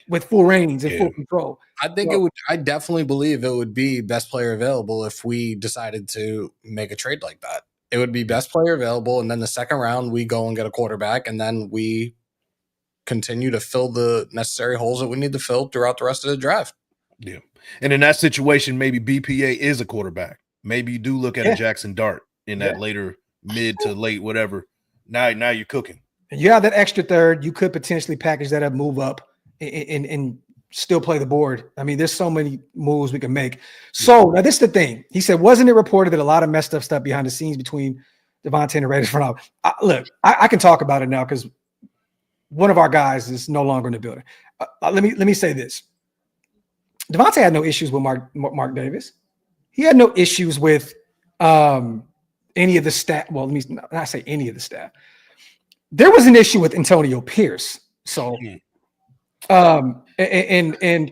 with full reins and full control. I think it would – I definitely believe it would be best player available if we decided to make a trade like that. It would be best player available, and then the 2nd round we go and get a quarterback, and then we continue to fill the necessary holes that we need to fill throughout the rest of the draft. Yeah. And in that situation, maybe BPA is a quarterback. Maybe you do look at a Jackson Dart in that later mid to late, whatever. Now you're cooking. And you have that extra 3rd. You could potentially package that up, move up, and still play the board. I mean, there's so many moves we can make. So now this is the thing. He said, wasn't it reported that a lot of messed up stuff behind the scenes between Davante and the Raiders front office? Look, I can talk about it now because one of our guys is no longer in the building. Let me say this. Davante had no issues with Mark Davis. He had no issues with any of the staff. Well, let me not say any of the staff. There was an issue with Antonio Pierce. So, and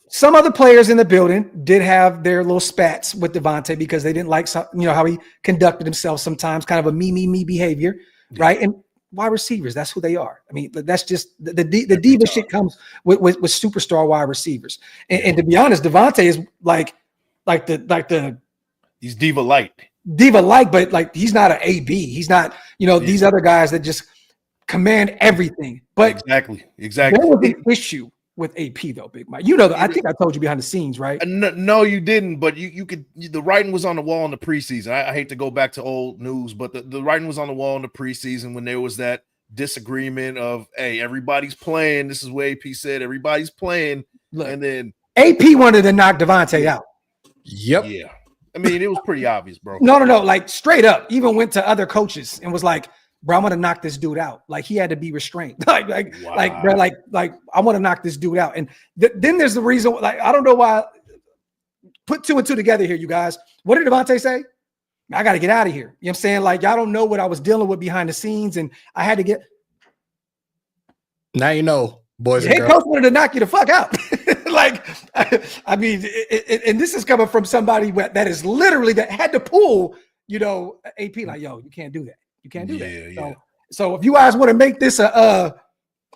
some other players in the building did have their little spats with Davante because they didn't like how he conducted himself sometimes, kind of a me behavior, right? And wide receivers, that's who they are. I mean, that's just the diva shit comes with superstar wide receivers. And to be honest, Davante is like the he's diva light, but like he's not an AB. He's not these other guys that just command everything. But exactly. There was an issue with AP though, Big Mike. I think I told you behind the scenes, right? No, you didn't. But you could. The writing was on the wall in the preseason. I hate to go back to old news, but the writing was on the wall in the preseason when there was that disagreement of, hey, everybody's playing. This is what AP said. Everybody's playing. Look, and then AP wanted to knock Davante out. Yep. Yeah. I mean, it was pretty obvious, bro. No. Like straight up, even went to other coaches and was like, bro, I'm gonna knock this dude out. Like he had to be restrained. Like I want to knock this dude out. And then there's the reason. Like I don't know why. Put 2 and 2 together here, you guys. What did Davante say? I got to get out of here. You know what I'm saying? Like y'all don't know what I was dealing with behind the scenes, and I had to get. Now you know, boys. Head coach wanted to knock you the fuck out. Like I mean, and this is coming from somebody that is literally that had to pull. AP like, yo, you can't do that. You can't do that. So if you guys want to make this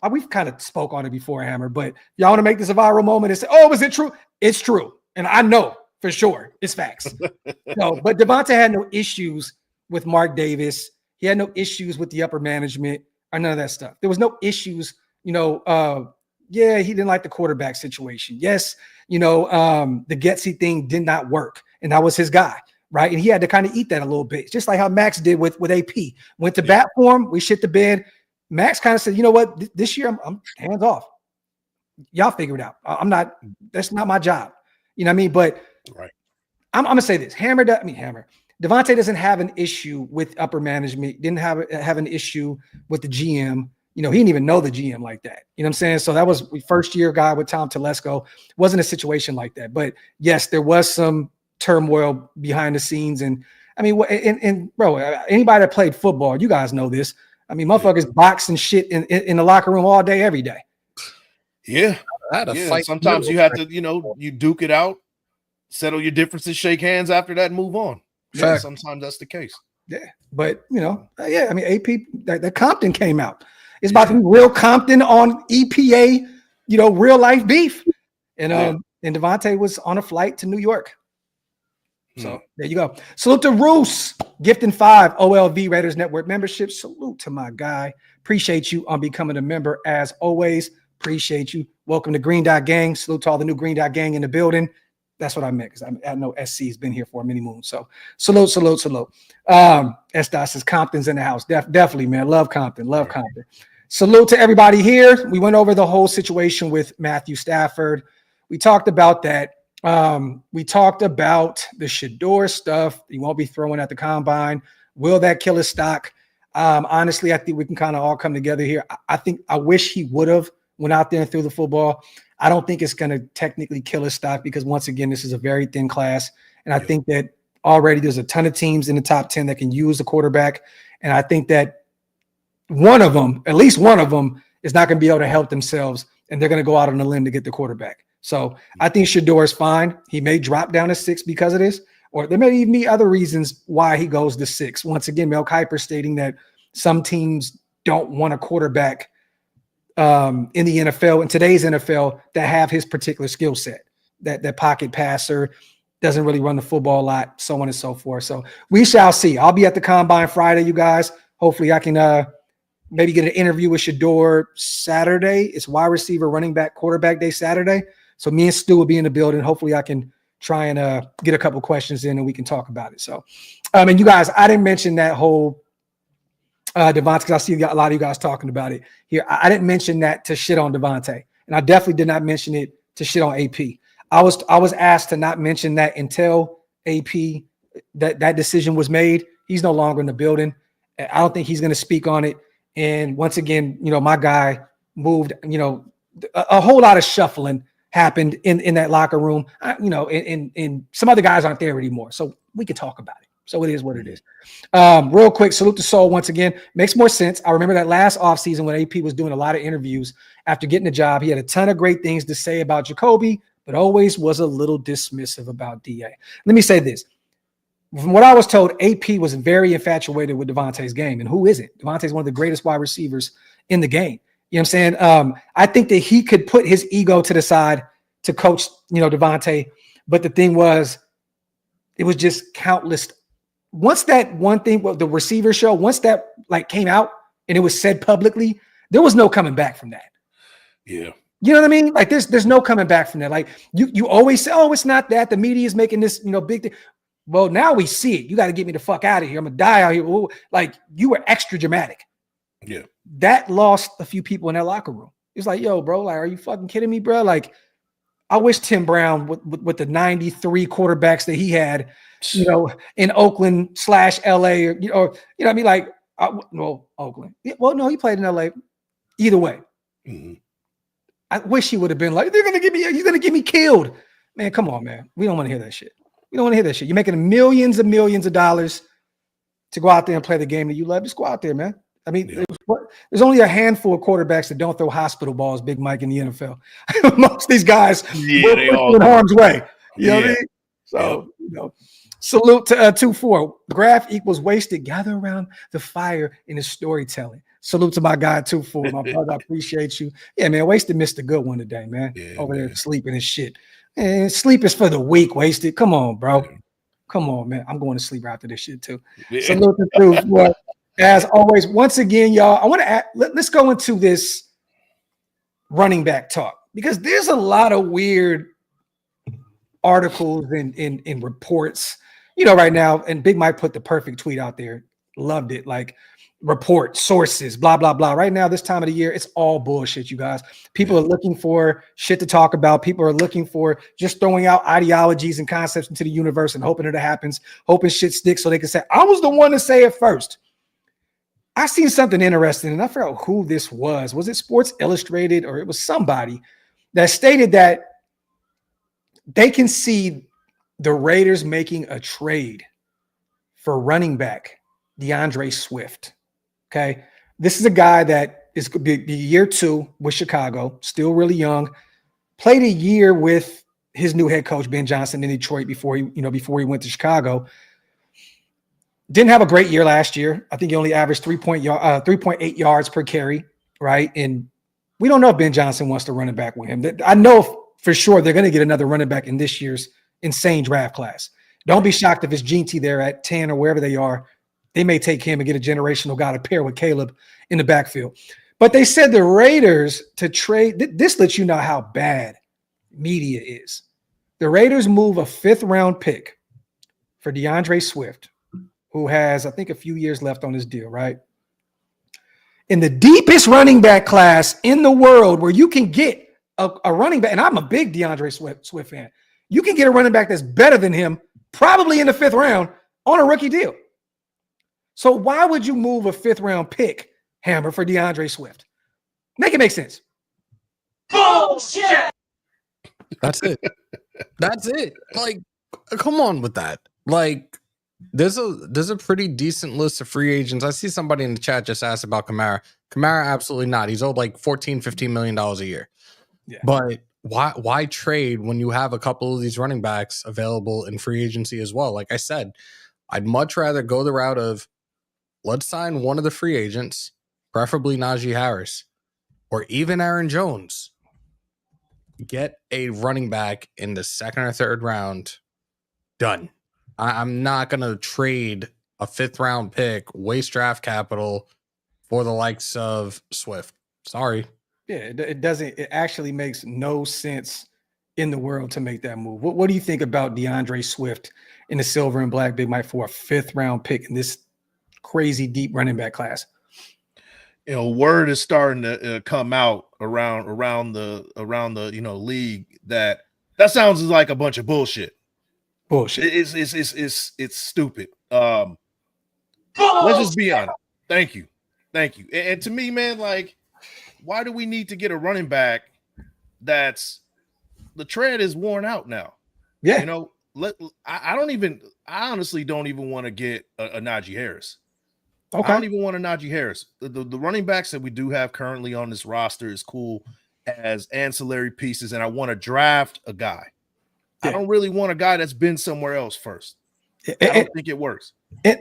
we've kind of spoke on it before, Hammer, but y'all want to make this a viral moment and say, oh, is it true? It's true. And I know for sure it's facts. No, but Davante had no issues with Mark Davis. He had no issues with the upper management. or none of that stuff. There was no issues, yeah, he didn't like the quarterback situation. Yes, the Getsy thing did not work, and that was his guy, right? And he had to kind of eat that a little bit, just like how Max did with AP. Went to bat for him, we shit the bed. Max kind of said, you know what, this year I'm hands off. Y'all figure it out. That's not my job. You know what I mean? But right. I'm going to say this. Hammer. Davante doesn't have an issue with upper management. Didn't have an issue with the GM. He didn't even know the GM like that. You know what I'm saying? So that was first year guy with Tom Telesco. Wasn't a situation like that. But yes, there was some turmoil behind the scenes. And I mean, and bro, anybody that played football, you guys know this. I mean, motherfuckers box and shit in the locker room all day, every day. Yeah. Fight. Sometimes you have to, you duke it out, settle your differences, shake hands after that, and move on. Yeah, sometimes that's the case. Yeah. But, I mean, AP, that Compton came out. It's about to be real Compton on EPA, real life beef. And Davante was on a flight to New York. So there you go. Salute to Roos, gifting 5 OLV Raiders Network membership. Salute to my guy. Appreciate you on becoming a member as always. Appreciate you. Welcome to Green Dot Gang. Salute to all the new Green Dot Gang in the building. That's what I meant, because I know SC has been here for many moons. So salute. S-Dot says Compton's in the house. Definitely, man. Love Compton. Compton. Salute to everybody here. We went over the whole situation with Matthew Stafford. We talked about that. We talked about the Shedeur stuff. He won't be throwing at the combine. Will that kill his stock? Honestly, I think we can kind of all come together here. I wish he would have went out there and threw the football. I don't think it's going to technically kill his stock, because once again, this is a very thin class. And I think that already there's a ton of teams in the top 10 that can use the quarterback. And I think that at least one of them is not going to be able to help themselves, and they're going to go out on a limb to get the quarterback. So I think Shedeur is fine. He may drop down to 6 because of this, or there may even be other reasons why he goes to 6. Once again, Mel Kiper stating that some teams don't want a quarterback in the NFL, in today's NFL, that have his particular skill set, that pocket passer, doesn't really run the football a lot, so on and so forth. So we shall see. I'll be at the combine Friday, you guys. Hopefully I can maybe get an interview with Shedeur Saturday. It's wide receiver, running back, quarterback day Saturday. So me and Stu will be in the building. Hopefully I can try and get a couple questions in and we can talk about it. So, and you guys, I didn't mention that whole Davante, because I see a lot of you guys talking about it here. I didn't mention that to shit on Davante, and I definitely did not mention it to shit on AP. I was asked to not mention that until AP that decision was made. He's no longer in the building. I don't think he's going to speak on it. And once again, my guy moved. A whole lot of shuffling happened in that locker room. And some other guys aren't there anymore, so we can talk about it. So it is what it is. Real quick, salute to Soul once again. Makes more sense. I remember that last offseason when AP was doing a lot of interviews after getting the job. He had a ton of great things to say about Jacoby, but always was a little dismissive about DA. Let me say this. From what I was told, AP was very infatuated with Davante's game. And who isn't? Davante's one of the greatest wide receivers in the game. You know what I'm saying? I think that he could put his ego to the side to coach, Davante. But the thing was, it was just countless. Once that one thing, the receiver show, once that came out and it was said publicly, there was no coming back from that. Yeah. You know what I mean? There's no coming back from that. You always say, oh, it's not that. The media is making this, big thing. Well, now we see it. You got to get me the fuck out of here. I'm gonna die out here. Ooh, you were extra dramatic. Yeah. That lost a few people in that locker room. It's yo, bro, are you fucking kidding me, bro? I wish Tim Brown with the 93 quarterbacks that he had, in Oakland / LA, or what I mean? Oakland. Well, no, he played in LA. Either way. Mm-hmm. I wish he would have been he's going to get me killed. Man, come on, man. We don't want to hear that shit. We don't want to hear that shit. You're making millions and millions of dollars to go out there and play the game that you love. Just go out there, man. I mean, there's only a handful of quarterbacks that don't throw hospital balls, Big Mike, in the NFL. Most of these guys they all in harm's way. You know what I mean? So, salute to 2-4. Graphk equals wasted. Gather around the fire in his storytelling. Salute to my guy 2-4. My brother, I appreciate you. Yeah, man, Wasted missed a good one today, man. Yeah, over there sleeping and shit. And sleep is for the weak, Wasted. Come on, bro. Come on, man. I'm going to sleep after this shit too. Yeah. Salute to 2-4. As always, once again, y'all, I want to let's go into this running back talk because there's a lot of weird articles and reports, right now. And Big Mike put the perfect tweet out there. Loved it. Like report sources, blah, blah, blah. Right now, this time of the year, it's all bullshit, you guys. People are looking for shit to talk about. People are looking for just throwing out ideologies and concepts into the universe and hoping it happens, hoping shit sticks so they can say, I was the one to say it first. I seen something interesting, and I forgot who this was. Was it Sports Illustrated or it was somebody that stated that they can see the Raiders making a trade for running back DeAndre Swift. Okay. This is a guy that is going to be year 2 with Chicago, still really young, played a year with his new head coach, Ben Johnson, in Detroit before he went to Chicago. Didn't have a great year last year. I think he only averaged 3.8 yards per carry, right? And we don't know if Ben Johnson wants to run it back with him. I know for sure they're going to get another running back in this year's insane draft class. Don't be shocked if it's Gene T there at 10 or wherever they are. They may take him and get a generational guy to pair with Caleb in the backfield. But they said the Raiders to trade. This lets you know how bad media is. The Raiders move a 5th-round pick for DeAndre Swift, who has, I think, a few years left on his deal, right? In the deepest running back class in the world where you can get a running back, and I'm a big DeAndre Swift fan. You can get a running back that's better than him, probably in the 5th round, on a rookie deal. So why would you move a 5th-round pick, Hammer, for DeAndre Swift? Make it make sense. Bullshit. That's it. That's it. Like, come on with that. Like, there's a pretty decent list of free agents. I see somebody in the chat just asked about Kamara. Kamara, absolutely not. He's owed like $14-15 million a year. Yeah. But why trade when you have a couple of these running backs available in free agency as well? Like I said, I'd much rather go the route of let's sign one of the free agents, preferably Najee Harris or even Aaron Jones. Get a running back in the 2nd or 3rd round. Done. I'm not going to trade a 5th-round pick, waste draft capital for the likes of Swift. Sorry. Yeah, it doesn't. It actually makes no sense in the world to make that move. What do you think about DeAndre Swift in the silver and black Big Mike for a 5th-round pick in this crazy deep running back class? Word is starting to come out around the league that sounds like a bunch of bullshit. Bullshit. It's stupid. Let's just be honest. Thank you. And to me, man, like, why do we need to get a running back that's the tread is worn out now? Yeah. I honestly don't even want to get a Najee Harris. Okay. I don't even want a Najee Harris. The running backs that we do have currently on this roster is cool as ancillary pieces, and I want to draft a guy. Yeah. I don't really want a guy that's been somewhere else first. I don't think it works.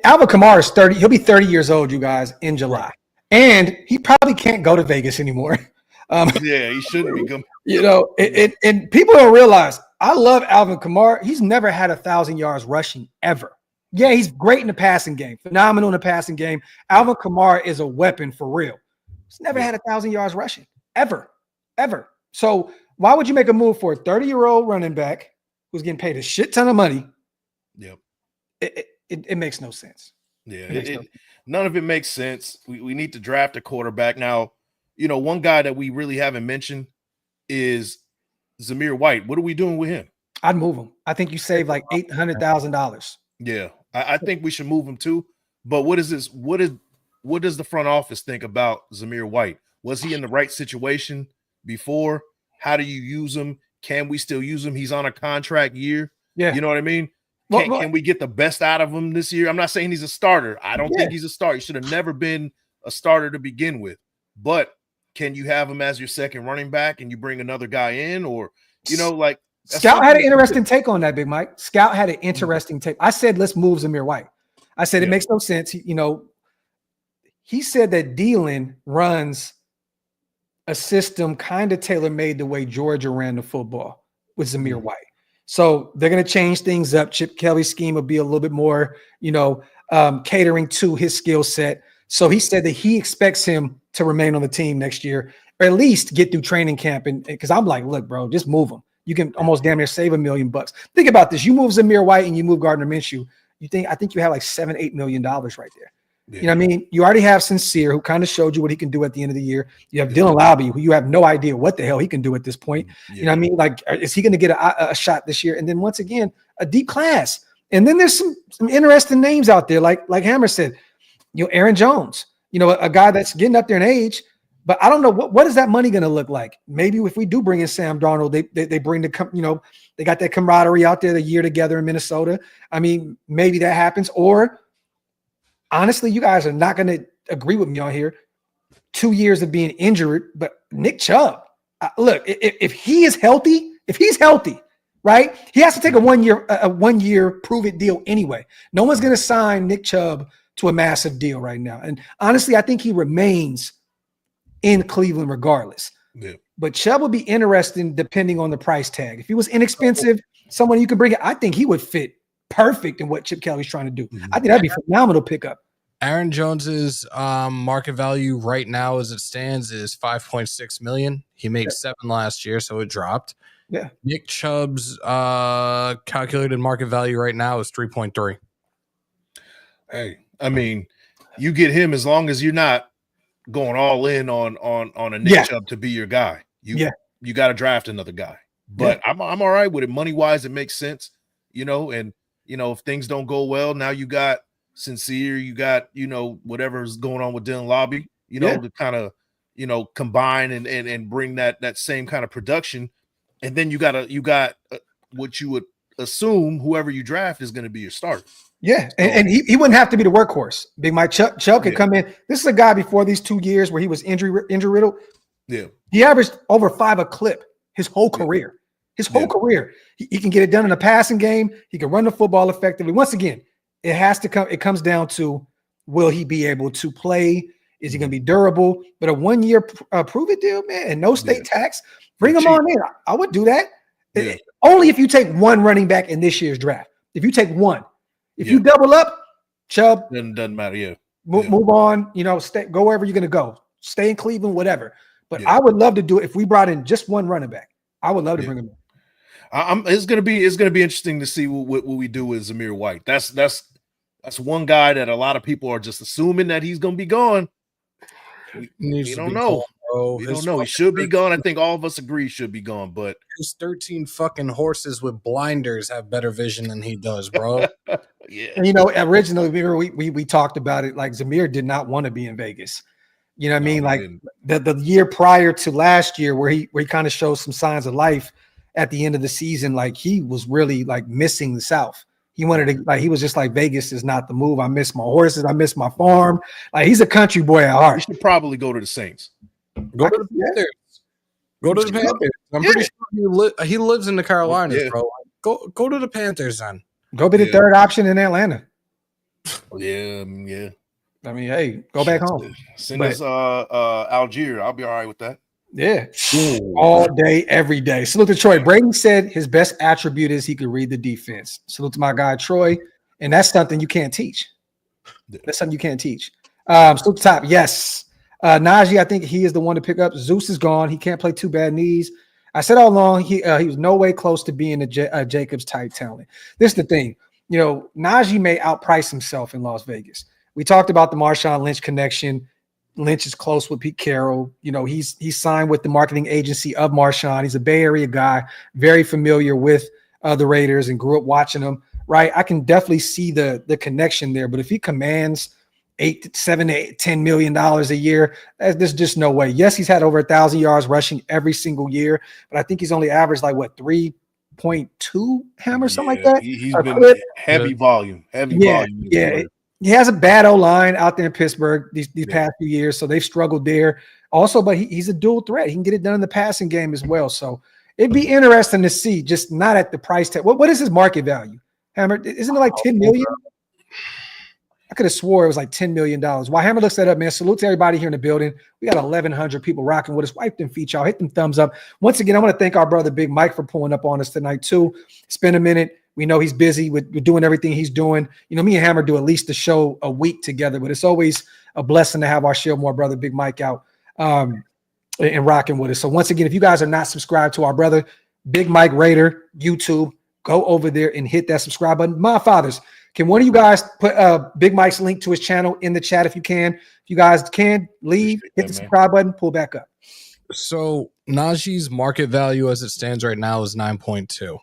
Alvin Kamara is 30. He'll be 30 years old, you guys, in July. Right. And he probably can't go to Vegas anymore. Yeah, he shouldn't be going. And people don't realize, I love Alvin Kamara. He's never had 1,000 yards rushing ever. Yeah, he's great in the passing game, phenomenal in the passing game. Alvin Kamara is a weapon for real. He's never had 1,000 yards rushing ever. So why would you make a move for a 30-year-old running back who's getting paid a shit ton of money? Yep. It makes no sense. Yeah, none of it makes sense. We need to draft a quarterback. Now, one guy that we really haven't mentioned is Zamir White. What are we doing with him? I'd move him. I think you save like $800,000. Yeah, I think we should move him too. But what is this? What does the front office think about Zamir White? Was he in the right situation before? How do you use him? Can we still use him? He's on a contract year. Yeah. You know what I mean? Can we get the best out of him this year? I'm not saying he's a starter. I don't think he's a starter. He should have never been a starter to begin with. But can you have him as your second running back and you bring another guy in? Or, Scout had an interesting take on that, Big Mike. Scout had an interesting take. I said, let's move Zamir White. I said, it makes no sense. He said that Dylan runs a system kind of tailor-made the way Georgia ran the football with Zamir White. So they're going to change things up. Chip Kelly's scheme will be a little bit more, catering to his skill set. So he said that he expects him to remain on the team next year, or at least get through training camp. And because I'm like, look, bro, just move him. You can almost damn near save $1 million. Think about this. You move Zamir White and you move Gardner Minshew. I think you have like $7-8 million right there. Yeah. You know what I mean? You already have Sincere, who kind of showed you what he can do at the end of the year. You have Dylan Lowby, who you have no idea what the hell he can do at this point. Yeah. You know what I mean? Like, is he going to get a shot this year? And then once again, a deep class. And then there's some interesting names out there, like Hammer said, Aaron Jones, a guy that's getting up there in age. But I don't know what is that money going to look like. Maybe if we do bring in Sam Darnold, they bring they got that camaraderie out there the year together in Minnesota. I mean, maybe that happens. Or honestly, you guys are not going to agree with me on here. 2 years of being injured, but Nick Chubb, look, if he's healthy, right, he has to take a 1 year prove it deal anyway. No one's going to sign Nick Chubb to a massive deal right now. And honestly, I think he remains in Cleveland regardless. Yeah. But Chubb would be interesting depending on the price tag. If he was inexpensive, someone you could bring it, I think he would fit perfect in what Chip Kelly's trying to do. I think that'd be a phenomenal pickup. Aaron Jones's market value right now as it stands is $5.6 million. He made $7 last year, so it dropped. Yeah. Nick Chubb's calculated market value right now is 3.3. Hey, I mean, you get him as long as you're not going all in on a Nick Chubb to be your guy. You got to draft another guy. But I'm all right with it. Money wise, it makes sense, and if things don't go well, now you got Sincere, you got, whatever's going on with Dylan Lobby, to kind of, combine and bring that same kind of production. And then you got what you would assume whoever you draft is going to be your starter. Yeah, and he wouldn't have to be the workhorse. Big Mike Chuck could come in. This is a guy before these 2 years where he was injury riddled. Yeah, he averaged over 5 a clip his whole career. His whole career, he can get it done in a passing game. He can run the football effectively. Once again, it comes down to, will he be able to play? Is he going to be durable? But a 1 year prove it deal, man, and no state tax. Bring him on in. I would do that. Only if you take one running back in this year's draft. If you take one. If you double up, Chubb, then doesn't matter. Move on. Go wherever you're going to go. Stay in Cleveland, whatever. But I would love to do it if we brought in just one running back. I would love to bring him in. It's gonna be interesting to see what we do with Zamir White. That's one guy that a lot of people are just assuming that he's gonna be gone. We don't know. We don't know. He should be gone. I think all of us agree he should be gone. But his 13 fucking horses with blinders have better vision than he does, bro. And, originally we talked about it. Like, Zamir did not want to be in Vegas. You know what I mean? Like the year prior to last year, where he kind of showed some signs of life at the end of the season, like he was really like missing the South. He wanted to, he was just like, Vegas is not the move. I miss my horses. I miss my farm. Like, he's a country boy at heart. You should probably go to the Saints. Go to the Panthers. Go to the Panthers. I'm pretty sure he lives in the Carolinas, bro. Go to the Panthers, then. Go be the third option in Atlanta. Yeah. I mean, hey, go back home. Send us Algier. I'll be all right with that. Yeah. All day, every day. Salute to Troy. Brady said his best attribute is he could read the defense. Salute to my guy, Troy. And that's something you can't teach. Salute to Top. Yes. Najee, I think he is the one to pick up. Zeus is gone. He can't play 2 bad knees. I said all along, he was no way close to being a Jacobs type talent. This is the thing. Najee may outprice himself in Las Vegas. We talked about the Marshawn Lynch connection. Lynch is close with Pete Carroll. He's signed with the marketing agency of Marshawn. He's a Bay Area guy, very familiar with the Raiders and grew up watching them, right? I can definitely see the connection there. But if he commands $7 to $10 million a year, there's just no way. Yes, he's had over 1,000 yards rushing every single year, but I think he's only averaged 3.2 Hammer, something like that. He's been heavy volume. Yeah. He has a bad O-line out there in Pittsburgh these past few years, so they've struggled there. Also, but he's a dual threat. He can get it done in the passing game as well. So it'd be interesting to see, just not at the price tag. What is his market value, Hammer? Isn't it like $10 million? I could have swore it was like $10 million. While Hammer looks that up, man, salute to everybody here in the building. We got 1,100 people rocking with us. Wipe them feet, y'all. Hit them thumbs up. Once again, I want to thank our brother Big Mike for pulling up on us tonight too. Spend a minute. We know he's busy with doing everything he's doing. Me and Hammer do at least a show a week together, but it's always a blessing to have our ShieldMore brother, Big Mike, out and rocking with us. So once again, if you guys are not subscribed to our brother, Big Mike Raider, YouTube, go over there and hit that subscribe button. My fathers, can one of you guys put Big Mike's link to his channel in the chat if you can? If you guys can, leave, hit the subscribe button, pull back up. So Najee's market value as it stands right now is 9.2.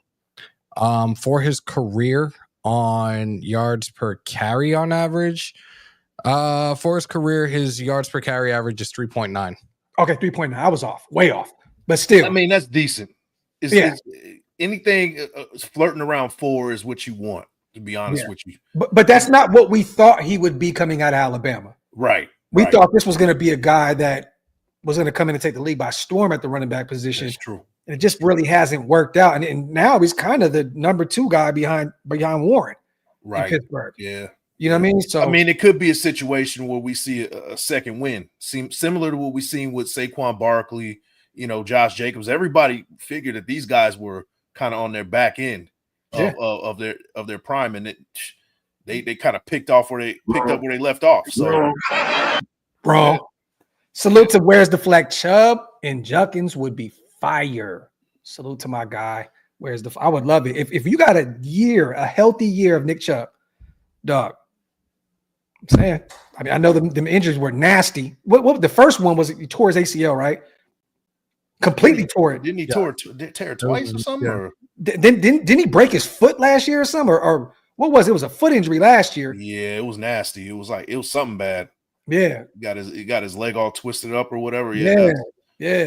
For his career on yards per carry on average, for his career, his yards per carry average is 3.9. Okay, 3.9. I was off, way off, but still. I mean, that's decent. It's anything flirting around 4 is what you want, to be honest with you. But that's not what we thought he would be coming out of Alabama. Right. We thought this was going to be a guy that was going to come in and take the league by storm at the running back position. That's true. And it just really hasn't worked out. And now he's kind of the number 2 guy behind Warren in Pittsburgh. Yeah. You know what I mean? So I mean, it could be a situation where we see a second win, similar to what we've seen with Saquon Barkley, Josh Jacobs. Everybody figured that these guys were kind of on their back end of their prime, and they kind of picked up where they left off. So, bro, salute to Where's the Fleck. Chubb and Junkins would be fire. Salute to my guy. I would love it if you got a healthy year of Nick Chubb, dog. I'm saying. I mean, I know them injuries were nasty. What the first one was? He tore his ACL, right? Completely tore it. Didn't he tear it twice or something? Yeah. Or? Didn't he break his foot last year or something? Or what was it? It was a foot injury last year. Yeah, it was nasty. It was something bad. Yeah, he got his leg all twisted up or whatever. Yeah,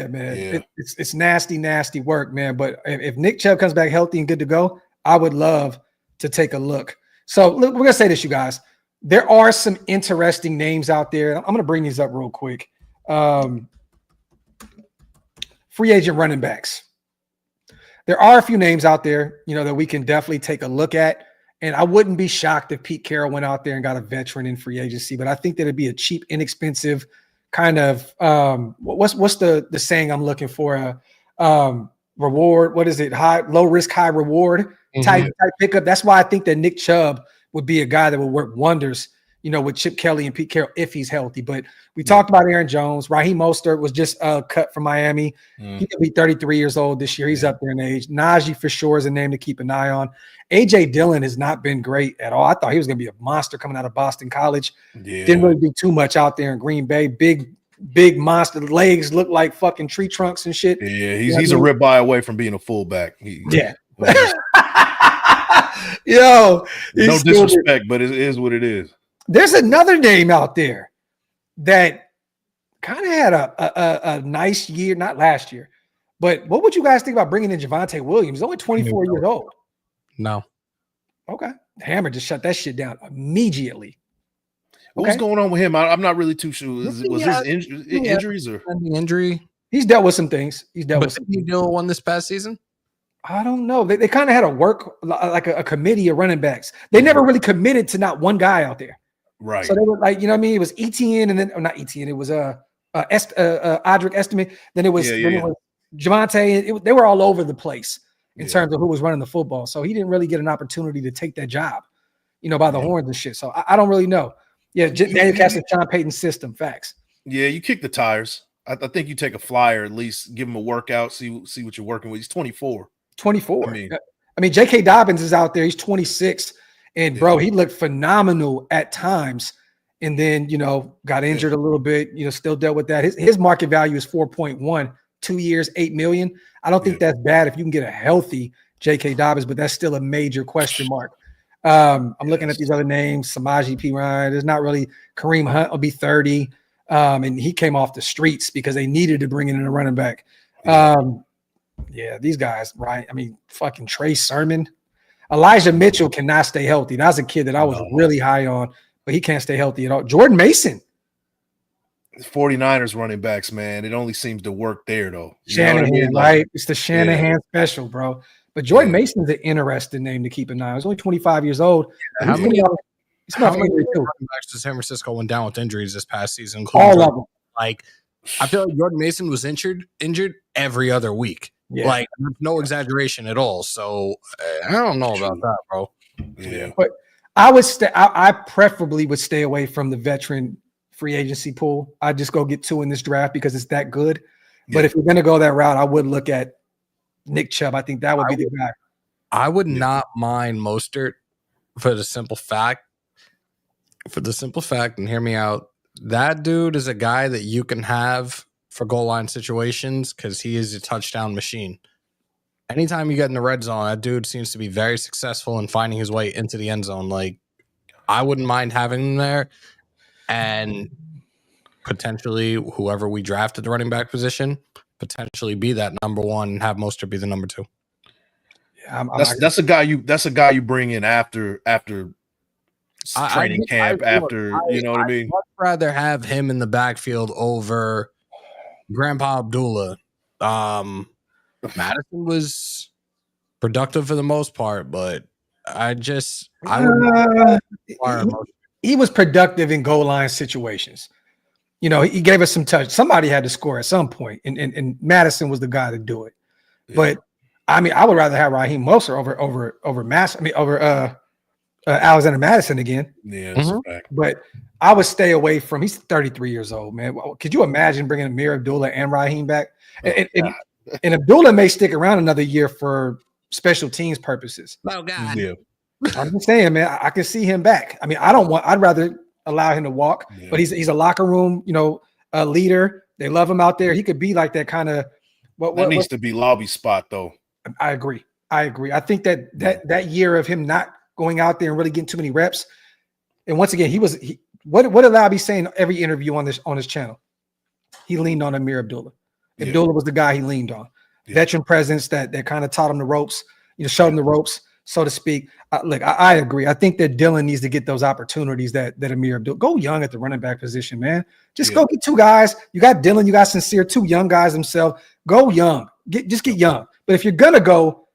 man. Yeah. It's nasty work, man. But if Nick Chubb comes back healthy and good to go, I would love to take a look. So look, we're gonna say this, you guys. There are some interesting names out there. I'm gonna bring these up real quick. Free agent running backs. There are a few names out there, that we can definitely take a look at. And I wouldn't be shocked if Pete Carroll went out there and got a veteran in free agency, but I think that it'd be a cheap, inexpensive kind of what's the saying I'm looking for? Reward. What is it? Low risk, high reward type pickup. That's why I think that Nick Chubb would be a guy that would work wonders, with Chip Kelly and Pete Carroll if he's healthy. But we talked about Aaron Jones. Raheem Mostert was just cut from Miami. He could be 33 years old this year. He's up there in age. Najee for sure is a name to keep an eye on. A.J. Dillon has not been great at all. I thought he was going to be a monster coming out of Boston College. Yeah. Didn't really do too much out there in Green Bay. Big monster. Legs look like fucking tree trunks and shit. Yeah, he's a ribeye away from being a fullback. Yo, no disrespect, but it is what it is. There's another name out there that kind of had a nice year, not last year, but what would you guys think about bringing in Javonte Williams? He's only 24 years old. No. Okay. Hammer just shut that shit down immediately. What's going on with him? I'm not really too sure. Was his injuries or injury? He's dealt with some things. He's dealt with some things. Did he deal with one this past season? I don't know. They kind of had a committee of running backs. They never really committed to not one guy out there. Right. So they were like, it was Etienne and then not Etienne. It was Audric Estime. Then it was Javonte. They were all over the place in terms of who was running the football. So he didn't really get an opportunity to take that job, by the horns and shit. So I don't really know. Yeah, Daniel Cash is Sean Payton's system. Facts. Yeah, you kick the tires. I think you take a flyer, at least give him a workout, see what you're working with. He's 24. 24. I mean, J.K. Dobbins is out there. He's 26. And, bro, he looked phenomenal at times. And then, got injured a little bit, still dealt with that. His market value is 4.1, 2 years, $8 million. I don't think that's bad if you can get a healthy J.K. Dobbins, but that's still a major question mark. I'm looking at these other names, Samaje P. Ryan. There's not really Kareem Hunt will be 30. And he came off the streets because they needed to bring in a running back. These guys, right? I mean, fucking Trey Sermon. Elijah Mitchell cannot stay healthy. That was a kid that I was really high on, but he can't stay healthy at all. Jordan Mason. 49ers running backs, man. It only seems to work there, though. Shanahan, right? It's the Shanahan special, bro. But Jordan Mason's an interesting name to keep an eye on. He's only 25 years old. How many running backs to San Francisco went down with injuries this past season? All of them. Like, I feel like Jordan Mason was injured every other week. Yeah. Like, no exaggeration at all. So I don't know about that, bro. Yeah. But I preferably would stay away from the veteran free agency pool. I just go get 2 in this draft because it's that good. Yeah. But if you're going to go that route, I would look at Nick Chubb. I think that would be the guy. I would not mind Mostert for the simple fact, and hear me out, that dude is a guy that you can have for goal line situations because he is a touchdown machine. Anytime you get in the red zone, that dude seems to be very successful in finding his way into the end zone. Like, I wouldn't mind having him there, and potentially whoever we draft at the running back position, potentially be that number 1 and have Mostert be the number 2. Yeah, that's a guy you bring in after training camp. You know what I mean? I'd much rather have him in the backfield over Grandpa Abdullah. Madison was productive for the most part, but he was productive in goal line situations. You know, he gave us some touch. Somebody had to score at some point, and Madison was the guy to do it. Yeah. But I mean, I would rather have Raheem Mostert over Alexander Madison again. Yeah, that's a fact. But I would stay away from. He's 33 years old, man. Could you imagine bringing Amir Abdullah and Raheem back? And Abdullah may stick around another year for special teams purposes. Oh God! Yeah. I'm just saying, man. I can see him back. I mean, I'd rather allow him to walk, but he's a locker room, leader. They love him out there. He could be like that kind of. What needs to be lobby spot though. I agree. I think that year of him not going out there and really getting too many reps, and once again, what did Lobby say in every interview on his channel? He leaned on Amir Abdullah. Yeah. Abdullah was the guy he leaned on. Yeah. Veteran presence that kind of taught him the ropes, showed him the ropes, so to speak. Look, I agree. I think that Dylan needs to get those opportunities that Amir Abdullah. Go young at the running back position, man. Just go get 2 guys. You got Dylan, you got Sincere, 2 young guys themselves. Go young. Just get young. But if you're gonna go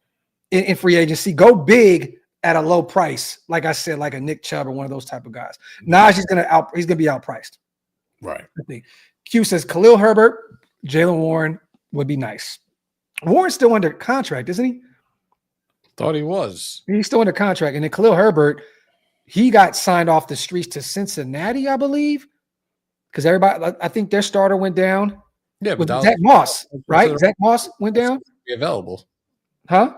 in free agency, go big at a low price. Like I said, like a Nick Chubb or one of those type of guys. Najee he's gonna be outpriced. Right. I think. Q says Khalil Herbert, Jaylen Warren would be nice. Warren's still under contract, isn't he? Thought he was. He's still under contract. And then Khalil Herbert, he got signed off the streets to Cincinnati, I believe. Because everybody, I think their starter went down. Yeah, but Zach Moss, right? Zach Moss went down. Be available. Huh?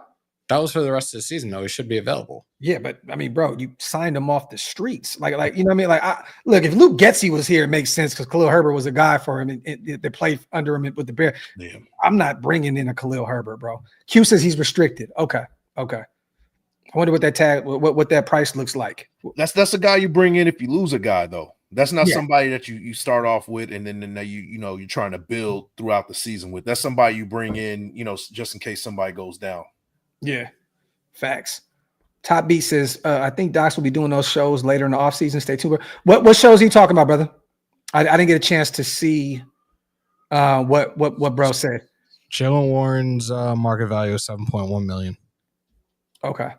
That was for the rest of the season, though. He should be available. Yeah, but I mean, bro, you signed him off the streets. Like you know what I mean? Like, look, if Luke Getsy was here, it makes sense because Khalil Herbert was a guy for him and they played under him with the Bears. Yeah. I'm not bringing in a Khalil Herbert, bro. Q says he's restricted. Okay. I wonder what that tag, what that price looks like. That's a guy you bring in if you lose a guy, though. That's not somebody that you start off with and then you're trying to build throughout the season with. That's somebody you bring in, just in case somebody goes down. Yeah, facts. Top Beat says, I think Docs will be doing those shows later in the offseason. Stay tuned. What shows are you talking about, brother? I didn't get a chance to see what bro said. Jaylen Warren's market value is $7.1 million. Okay.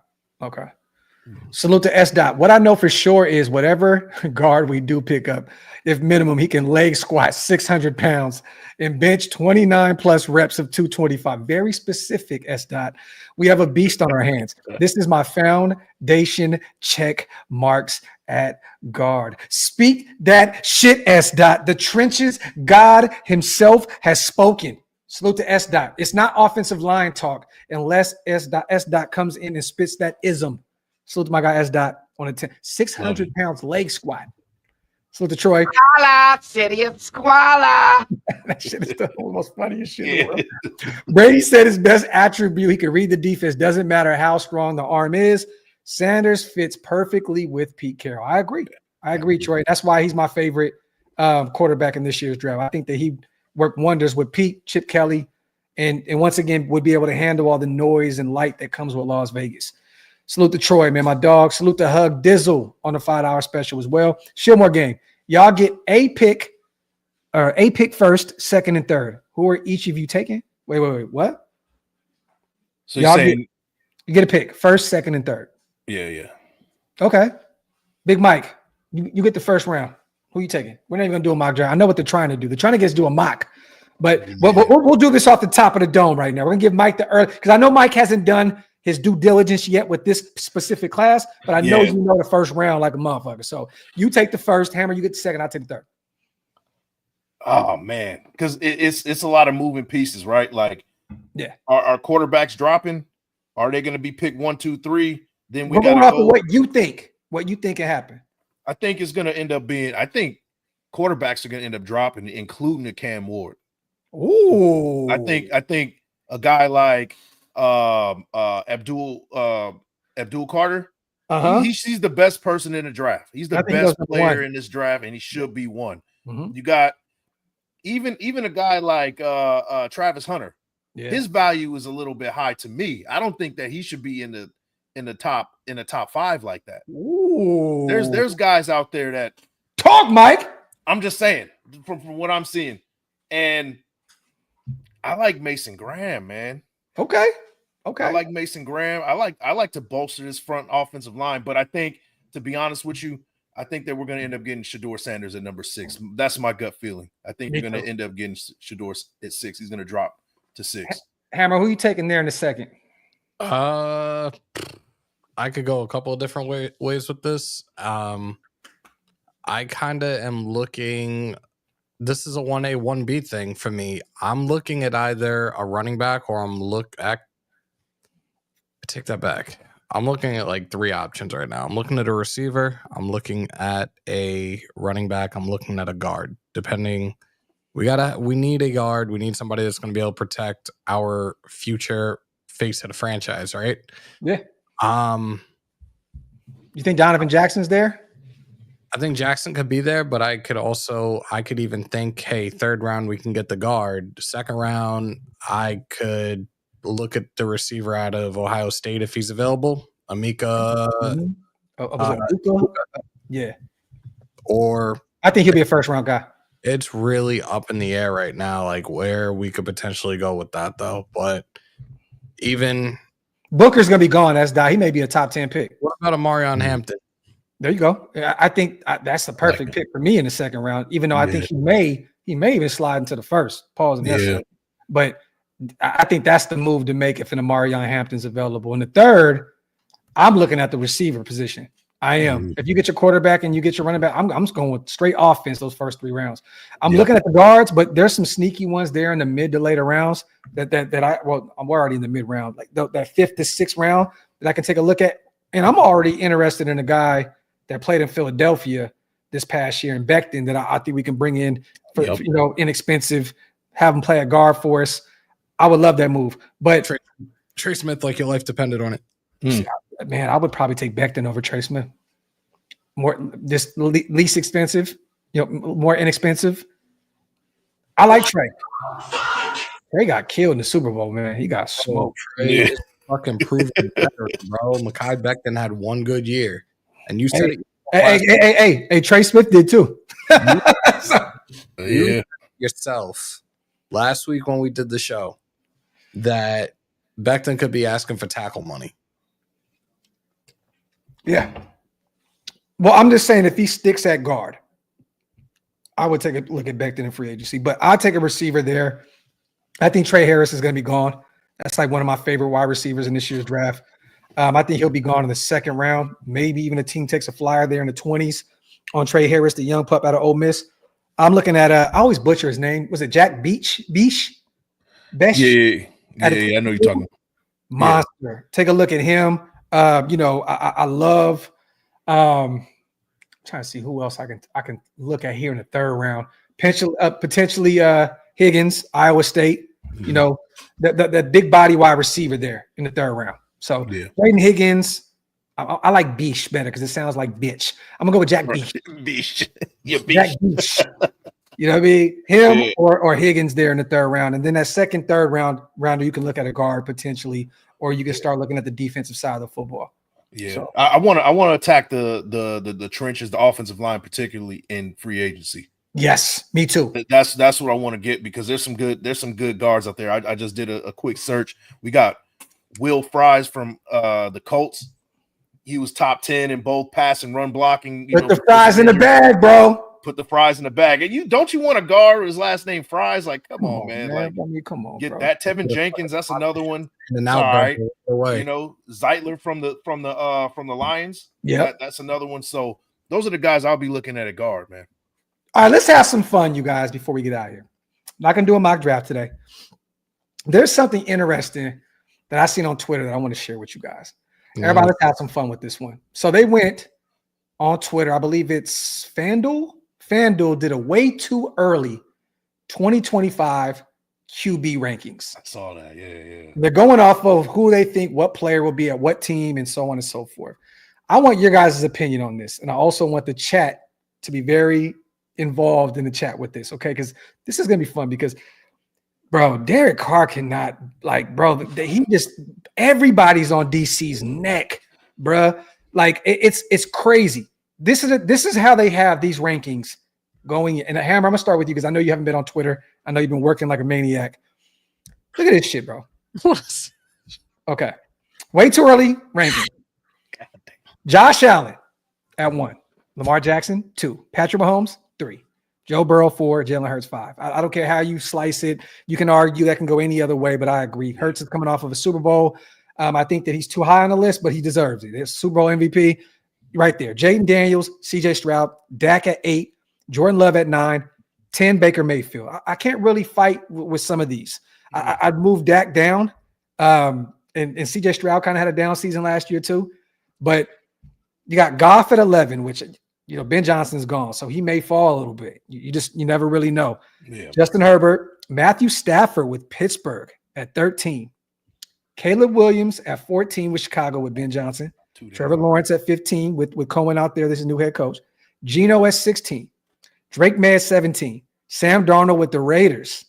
Salute to S. Dot. What I know for sure is whatever guard we do pick up, if minimum, he can leg squat 600 pounds and bench 29 plus reps of 225. Very specific, S. Dot. We have a beast on our hands. This is my foundation check marks at guard. Speak that shit, S. Dot. The trenches, God himself has spoken. Salute to S. Dot. It's not offensive line talk unless S. Dot comes in and spits that ism. Salute to my guy S. Dot on a 600 pounds leg squat. Salute to Troy. Squala, city of Squala. That shit is the most funniest shit in the world. Brady said his best attribute, he can read the defense. Doesn't matter how strong the arm is. Sanders fits perfectly with Pete Carroll. I agree, Troy. That's why he's my favorite quarterback in this year's draft. I think that he worked wonders with Pete, Chip Kelly, and once again would be able to handle all the noise and light that comes with Las Vegas. Salute to Troy, man, my dog. Salute to Hug Dizzle on the $5 special as well. ShieldMore game. Y'all get a pick first, second, and third. Who are each of you taking? Wait. What? So you get a pick first, second, and third. Yeah. Okay. Big Mike, you get the first round. Who you taking? We're not even gonna do a mock draft. I know what they're trying to do. They're trying to get us to do a mock, but we'll do this off the top of the dome right now. We're gonna give Mike the early because I know Mike hasn't done his due diligence yet with this specific class, but I know you know the first round like a motherfucker. So you take the first, Hammer, you get the second, I'll take the third. Oh man, because it's a lot of moving pieces, right? Like, Yeah. Are quarterbacks dropping? Are they going to be picked 1, 2, 3? Then we We're got going to off of go. what you think. What you think can happen. I think it's going to end up being. I think quarterbacks are going to end up dropping, including the Cam Ward. Ooh. I think a guy like Abdul Carter. He's the best person in the draft. He's the best player in this draft, and he should be one. Mm-hmm. You got even a guy like Travis Hunter. Yeah. His value is a little bit high to me. I don't think that he should be in the top 5 like that. Ooh. There's guys out there that talk, Mike. I'm just saying from what I'm seeing, and I like Mason Graham, man. Okay. I like Mason Graham. I like to bolster this front offensive line, but I think, to be honest with you, I think that we're going to end up getting Shedeur Sanders at number 6. That's my gut feeling. I think we're going to end up getting Shedeur at 6. He's going to drop to 6. Hammer, who you taking there in a second? I could go a couple of different ways with this. I kind of am looking. This is a 1A, 1B thing for me. I'm looking at either a running back or I take that back. I'm looking at like 3 options right now. I'm looking at a receiver. I'm looking at a running back. I'm looking at a guard. Depending, we need a guard. We need somebody that's going to be able to protect our future face of the franchise, right? Yeah. You think Donovan Jackson's there? I think Jackson could be there, but I could even think, hey, 3rd round we can get the guard. 2nd round, I could look at the receiver out of Ohio State if he's available. Amika. Mm-hmm. Yeah. Or I think he'll be a 1st round guy. It's really up in the air right now, like where we could potentially go with that, though. But even Booker's gonna be gone. That's he may be a top 10 pick. What about Amarion Hampton? There you go. I think that's the perfect pick for me in the 2nd round. Even though I think he may even slide into the 1st. Pause and yes, but I think that's the move to make if an Amarion Hampton's available. In the 3rd, I'm looking at the receiver position. I am. If you get your quarterback and you get your running back, I'm just going with straight offense those first 3 rounds. I'm looking at the guards, but there's some sneaky ones there in the mid to later rounds that I'm already in the mid round, like that 5th to 6th round that I can take a look at. And I'm already interested in a guy that played in Philadelphia this past year in Becton that I think we can bring in for inexpensive, have him play a guard for us. I would love that move. But Trey Smith, like your life depended on it. Man, I would probably take Becton over Trey Smith. Least expensive, more inexpensive. I like Trey. Trey got killed in the Super Bowl, man. He got smoked. Trey fucking proved it better, bro. Mekhi Becton had 1 good year. And you said it. Hey, Trey Smith did too. You yourself last week when we did the show that Becton could be asking for tackle money. Yeah. Well, I'm just saying if he sticks at guard, I would take a look at Becton in free agency. But I'll take a receiver there. I think Trey Harris is going to be gone. That's like one of my favorite wide receivers in this year's draft. I think he'll be gone in the 2nd round. Maybe even a team takes a flyer there in the 20s on Trey Harris, the young pup out of Ole Miss. I'm looking at I always butcher his name. Was it Jack Beach? Yeah, I know you're talking. Monster. Yeah. Take a look at him. I love. I'm trying to see who else I can look at here in the 3rd round. Potentially Higgins, Iowa State. The big body wide receiver there in the 3rd round. So Brayden Higgins, I like Beach better because it sounds like bitch. I'm gonna go with Jack Beach. Beach. Jack Beach. You know what I mean? Him or Higgins there in the 3rd round. And then that 2nd, 3rd rounder, you can look at a guard potentially, or you can start looking at the defensive side of the football. Yeah. So, I want to attack the trenches, the offensive line, particularly in free agency. Yes, me too. That's what I want to get because there's some good guards out there. I just did a quick search. We got Will Fries from the Colts. He was top 10 in both pass and run blocking. Put the fries in the bag, bro. Put the fries in the bag. And don't you want a guard with his last name Fries? Like, come on, man. Like, come on, get bro. that. Tevin Jenkins, that's another one. And all right. Zeitler from the Lions. Yeah, that's another one. So those are the guys I'll be looking at guard, man. All right, let's have some fun, you guys, before we get out of here. I'm not going to do a mock draft today. There's something interesting that I seen on Twitter that I want to share with you guys. Everybody, let's have some fun with this one. So they went on Twitter. I believe it's FanDuel. FanDuel did a way too early 2025 QB rankings. I saw that. Yeah. They're going off of who they think what player will be at what team and so on and so forth. I want your guys' opinion on this. And I also want the chat to be very involved in the chat with this, okay? Because this is going to be fun because, bro, Derek Carr cannot, everybody's on DC's neck, bro. Like, it's crazy. This is how they have these rankings going. And Hammer, I'm going to start with you because I know you haven't been on Twitter. I know you've been working like a maniac. Look at this shit, bro. Okay. Way too early ranking. Josh Allen at 1. Lamar Jackson, 2. Patrick Mahomes, 3. Joe Burrow, 4. Jalen Hurts, 5. I don't care how you slice it. You can argue that can go any other way, but I agree. Hurts is coming off of a Super Bowl. I think that he's too high on the list, but he deserves it. It's Super Bowl MVP right there. Jaden Daniels, CJ Stroud, Dak at 8, Jordan Love at 9, 10 Baker Mayfield. I can't really fight with some of these. I'd move Dak down. And CJ Stroud kind of had a down season last year too. But you got Goff at 11, which, Ben Johnson's gone, so he may fall a little bit. You never really know. Yeah. Justin Herbert, Matthew Stafford with Pittsburgh at 13. Caleb Williams at 14 with Chicago with Ben Johnson. Trevor Lawrence at 15 with Cohen out there. This is new head coach. Geno at 16. Drake May at 17. Sam Darnold with the Raiders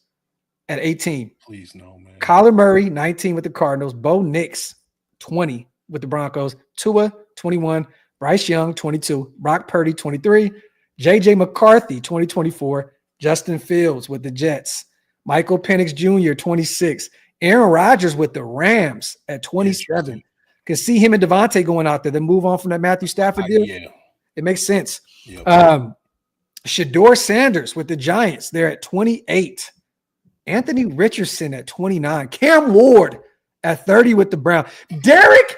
at 18. Please no, man. Kyler Murray, 19 with the Cardinals. Bo Nix, 20 with the Broncos. Tua, 21. Bryce Young, 22. Brock Purdy, 23. J.J. McCarthy, 2024. Justin Fields with the Jets. Michael Penix Jr., 26. Aaron Rodgers with the Rams at 27. Can see him and Davante going out there. Then move on from that Matthew Stafford deal. Yeah. It makes sense. Yep. Shedeur Sanders with the Giants. They're at 28. Anthony Richardson at 29. Cam Ward at 30 with the Browns. Derek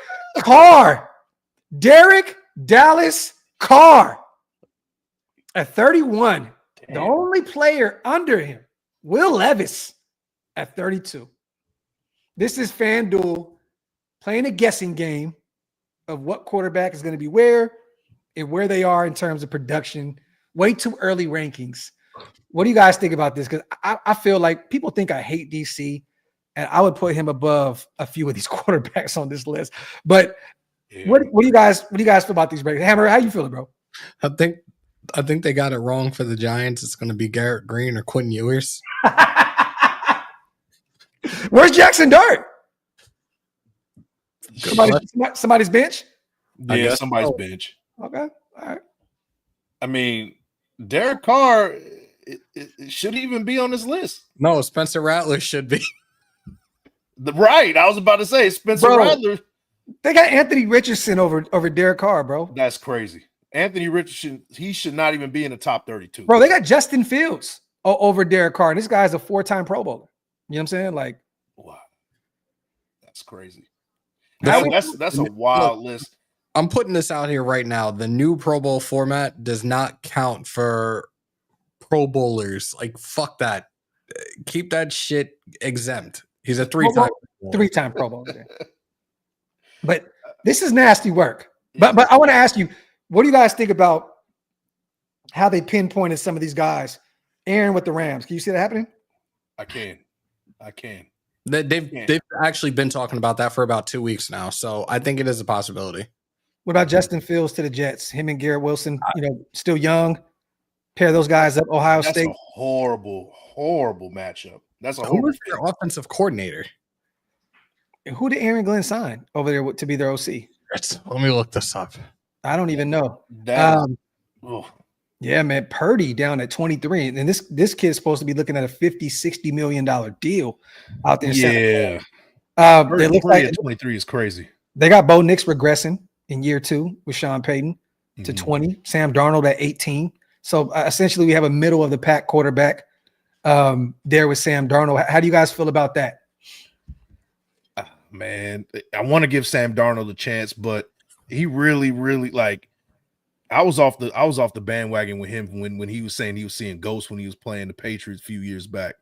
Dallas Carr at 31. Damn. The only player under him, Will Levis at 32. This is FanDuel playing a guessing game of what quarterback is going to be where and where they are in terms of production. Way too early rankings. What do you guys think about this? Because I feel like people think I hate DC, and I would put him above a few of these quarterbacks on this list. But what do you guys feel about these rankings? Hammer, how you feeling, bro? I think they got it wrong for the Giants. It's going to be Garrett Green or Quinn Ewers. Where's Jackson Dart? Somebody's bench? Yeah, somebody's bench. Okay. All right. I mean, Derek Carr it should even be on this list. No, Spencer Rattler should be. Right. I was about to say Spencer Rattler. They got Anthony Richardson over Derek Carr, bro. That's crazy. Anthony Richardson, he should not even be in the top 32. Bro, they got Justin Fields over Derek Carr. And this guy's a 4-time Pro Bowler. You know what I'm saying? Like, wow. That's crazy. That's a wild list. I'm putting this out here right now. The new Pro Bowl format does not count for Pro Bowlers. Like, fuck that. Keep that shit exempt. He's a 3-time Pro Bowler. But this is nasty work. But I want to ask you, what do you guys think about how they pinpointed some of these guys? Aaron with the Rams. Can you see that happening? I can. They've actually been talking about that for about 2 weeks now. So I think it is a possibility. What about Justin Fields to the Jets? Him and Garrett Wilson, still young. Pair those guys up. Ohio State. That's a horrible matchup. That's a horrible. Who was their offensive coordinator? And who did Aaron Glenn sign over there to be their OC? Let me look this up. I don't even know. Yeah, man. Purdy down at 23. And this kid's supposed to be looking at a $50-60 million deal out there. Yeah. They look like 23 is crazy. They got Bo Nix regressing in year 2 with Sean Payton to 20. Sam Darnold at 18. So essentially we have a middle of the pack quarterback there with Sam Darnold. How do you guys feel about that? Man, I want to give Sam Darnold a chance, but he really, really I was off the bandwagon with him when he was saying he was seeing ghosts when he was playing the Patriots a few years back.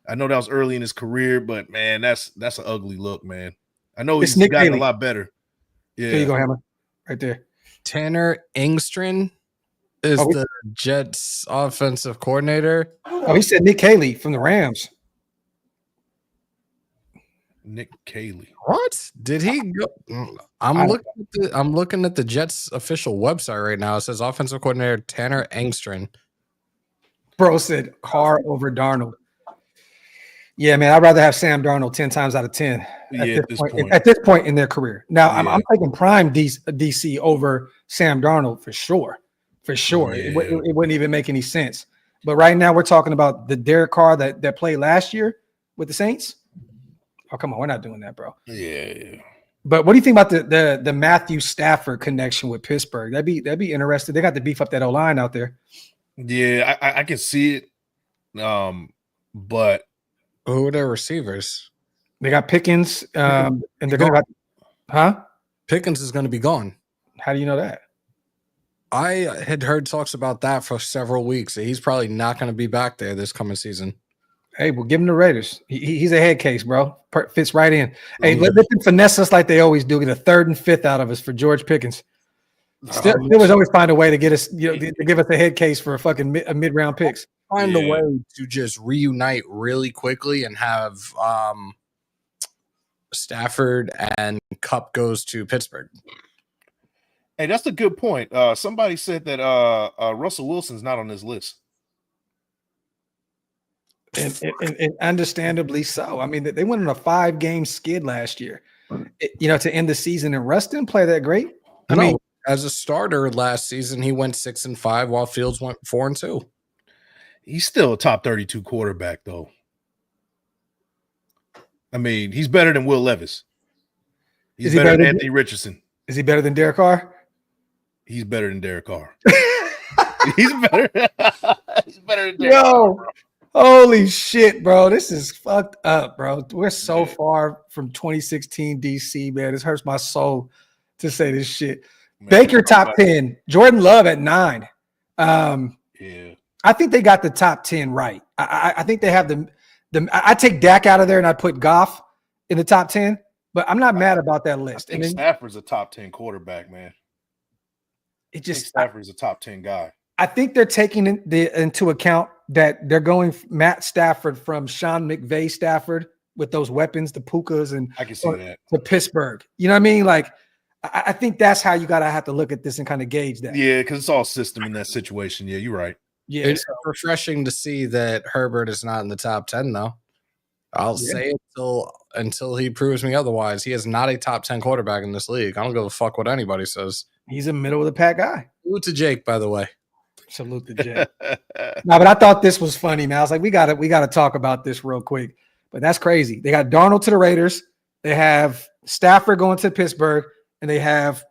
I know that was early in his career, but man, that's an ugly look, man. I know he's gotten a lot better. Yeah. There you go, Hammer. Right there. Tanner Engstrand is the Jets offensive coordinator. Oh, he said Nick Caley from the Rams. Nick Caley. What? Did he go? I'm looking at the Jets official website right now. It says offensive coordinator Tanner Engstrand. Bro said Carr over Darnold. Yeah, man, I'd rather have Sam Darnold 10 times out of 10 at this point in their career. Now, I'm taking prime DC over Sam Darnold for sure. For sure. Yeah. It wouldn't even make any sense. But right now, we're talking about the Derek Carr that played last year with the Saints. Oh, come on. We're not doing that, bro. Yeah. But what do you think about the Matthew Stafford connection with Pittsburgh? That'd be interesting. They got to beef up that O-line out there. Yeah, I can see it. But who are their receivers? They got Pickens, and they're going to Pickens is going to be gone. How do you know that? I had heard talks about that for several weeks. He's probably not going to be back there this coming season. Hey, we'll give him the Raiders. He's a head case, bro. Fits right in. Hey, let them finesse us like they always do. Get a 3rd and 5th out of us for George Pickens. Still always find a way to get us, to give us a head case for a mid-round picks. Find a way to just reunite really quickly and have Stafford and Kupp goes to Pittsburgh. Hey, that's a good point. Somebody said that Russell Wilson's not on this list. And understandably so. I mean, they went on a 5-game skid last year, to end the season, and Russ didn't play that great. I mean, as a starter last season, he went 6-5 while Fields went 4-2. He's still a top 32 quarterback, though. I mean, he's better than Will Levis. He's better than Anthony Richardson. Is he better than Derek Carr? He's better than Derek Carr. He's better. He's better than Derek Carr, bro. Holy shit, bro. This is fucked up, bro. We're so far from 2016 DC, man. This hurts my soul to say this shit. Man, Baker top 10. Jordan Love at 9. I think they got the top 10 right. I think they have I take Dak out of there and I put Goff in the top 10, but I'm not mad about that list. I think Stafford's a top 10 quarterback, man. Stafford's a top 10 guy. I think they're taking into account that they're going Matt Stafford from Sean McVay Stafford with those weapons, the Pukas, and I can see that to Pittsburgh. You know what I mean? Like, I think that's how you gotta have to look at this and kind of gauge that. Yeah, because it's all system in that situation. Yeah, you're right. Yeah, it's refreshing to see that Herbert is not in the top 10, though. I'll say it until he proves me otherwise. He is not a top 10 quarterback in this league. I don't give a fuck what anybody says. He's a middle of the pack guy. Salute to Jake, by the way. Salute to Jake. No, but I thought this was funny, man. I was like, we gotta talk about this real quick. But that's crazy. They got Darnold to the Raiders. They have Stafford going to Pittsburgh, and they have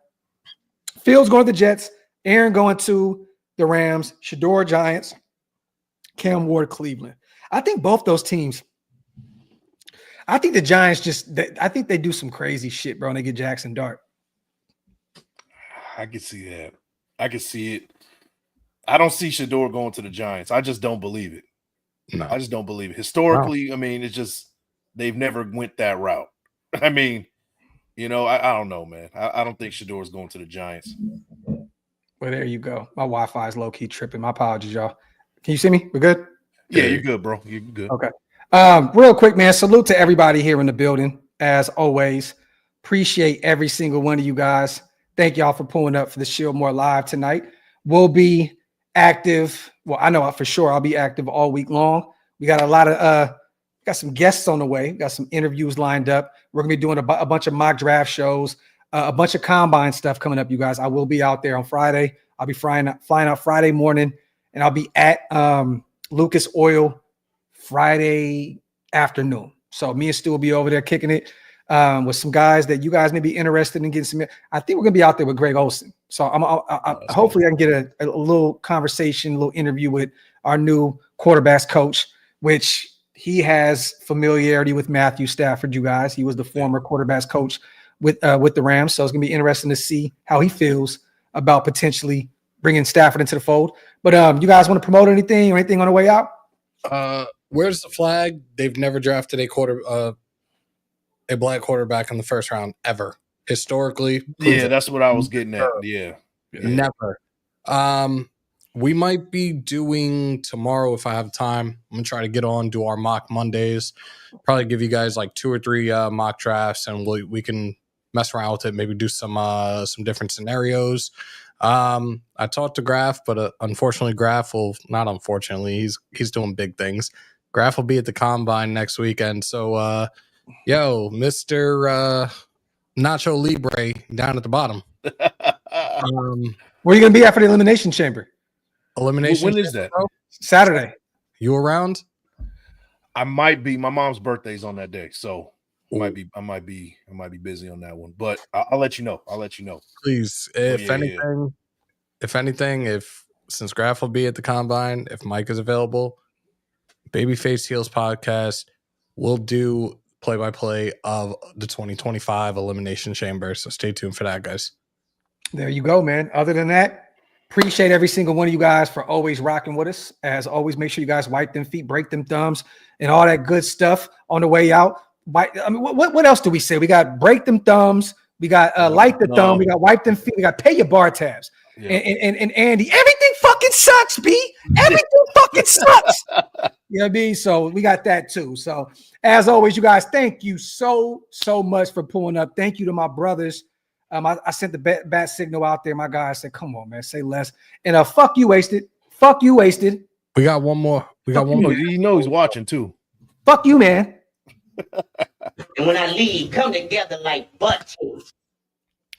Fields going to the Jets, Aaron going to the Rams, Shedeur Giants, Cam Ward Cleveland. I think both those teams. I think the Giants I think they do some crazy shit, bro, and they get Jackson Dart. I can see that. I can see it. I don't see Shedeur going to the Giants. I just don't believe it. No. I just don't believe it. Historically, I mean, it's just they've never went that route. I mean, I don't know, man. I don't think Shedeur is going to the Giants. Well, there you go. My Wi-Fi is low-key tripping. My apologies, y'all. Can you see me? We're good? Yeah, you're good, bro. You're good. Okay. Real quick, man. Salute to everybody here in the building. As always, appreciate every single one of you guys. Thank y'all for pulling up for the ShieldMore Live tonight. We'll be active. Well, I know for sure I'll be active all week long. We got a lot of got some guests on the way. We got some interviews lined up. We're gonna be doing a bunch of mock draft shows, a bunch of combine stuff coming up, you guys. I will be out there on Friday. I'll be flying out Friday morning, and I'll be at Lucas Oil Friday afternoon. So me and Stu will be over there kicking it with some guys that you guys may be interested in getting some. I think we're gonna be out there with Greg Olsen. So hopefully I can get a little conversation, a little interview with our new quarterbacks coach, which he has familiarity with Matthew Stafford. You guys, he was the former quarterbacks coach with the Rams. So it's gonna be interesting to see how he feels about potentially bringing Stafford into the fold. But you guys want to promote anything or anything on the way out? Where's the flag? They've never drafted a black quarterback in the first round ever. Historically, yeah, that's what I was getting at. Yeah. Never. We might be doing tomorrow if I have time. I'm gonna try to get on, do our mock Mondays. Probably give you guys like 2 or 3 mock drafts, and we can mess around with it. Maybe do some different scenarios. I talked to Graphk, but unfortunately, Graphk will not. Unfortunately, he's doing big things. Graphk will be at the combine next weekend. So, Mr. Nacho Libre down at the bottom. Where are you going to be after the Elimination Chamber? Elimination. When is that? Bro? Saturday. You around? I might be. My mom's birthday's on that day, so I might be busy on that one. But I'll let you know. Please, if anything, since Graphk will be at the combine, if Mike is available, Babyface Heels podcast will do play-by-play of the 2025 Elimination Chamber. So stay tuned for that, guys. There you go, man. Other than that, appreciate every single one of you guys for always rocking with us. As always, make sure you guys wipe them feet, break them thumbs, and all that good stuff on the way out. What else do we say? We got break them thumbs. We got light the thumb. We got wipe them feet. We got pay your bar tabs. Yeah. And Andy, everything fucking sucks, B. Everything fucking sucks. You know what I mean? So we got that too. So as always, you guys, thank you so much for pulling up. Thank you to my brothers. I sent the bat signal out there. My guy said, "Come on, man, say less." And fuck you, wasted. Fuck you, wasted. We got one more. You know he's watching too. Fuck you, man. And when I leave, come together like butt cheeks.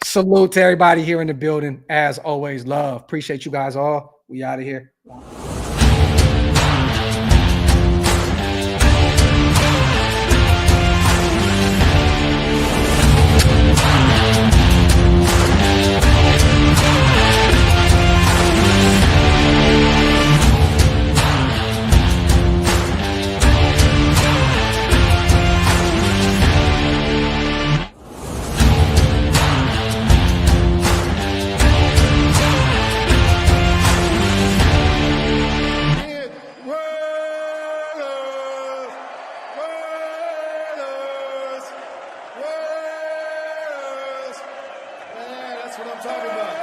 Salute to everybody here in the building. As always, love. Appreciate you guys all. We out of here. That's what I'm talking about.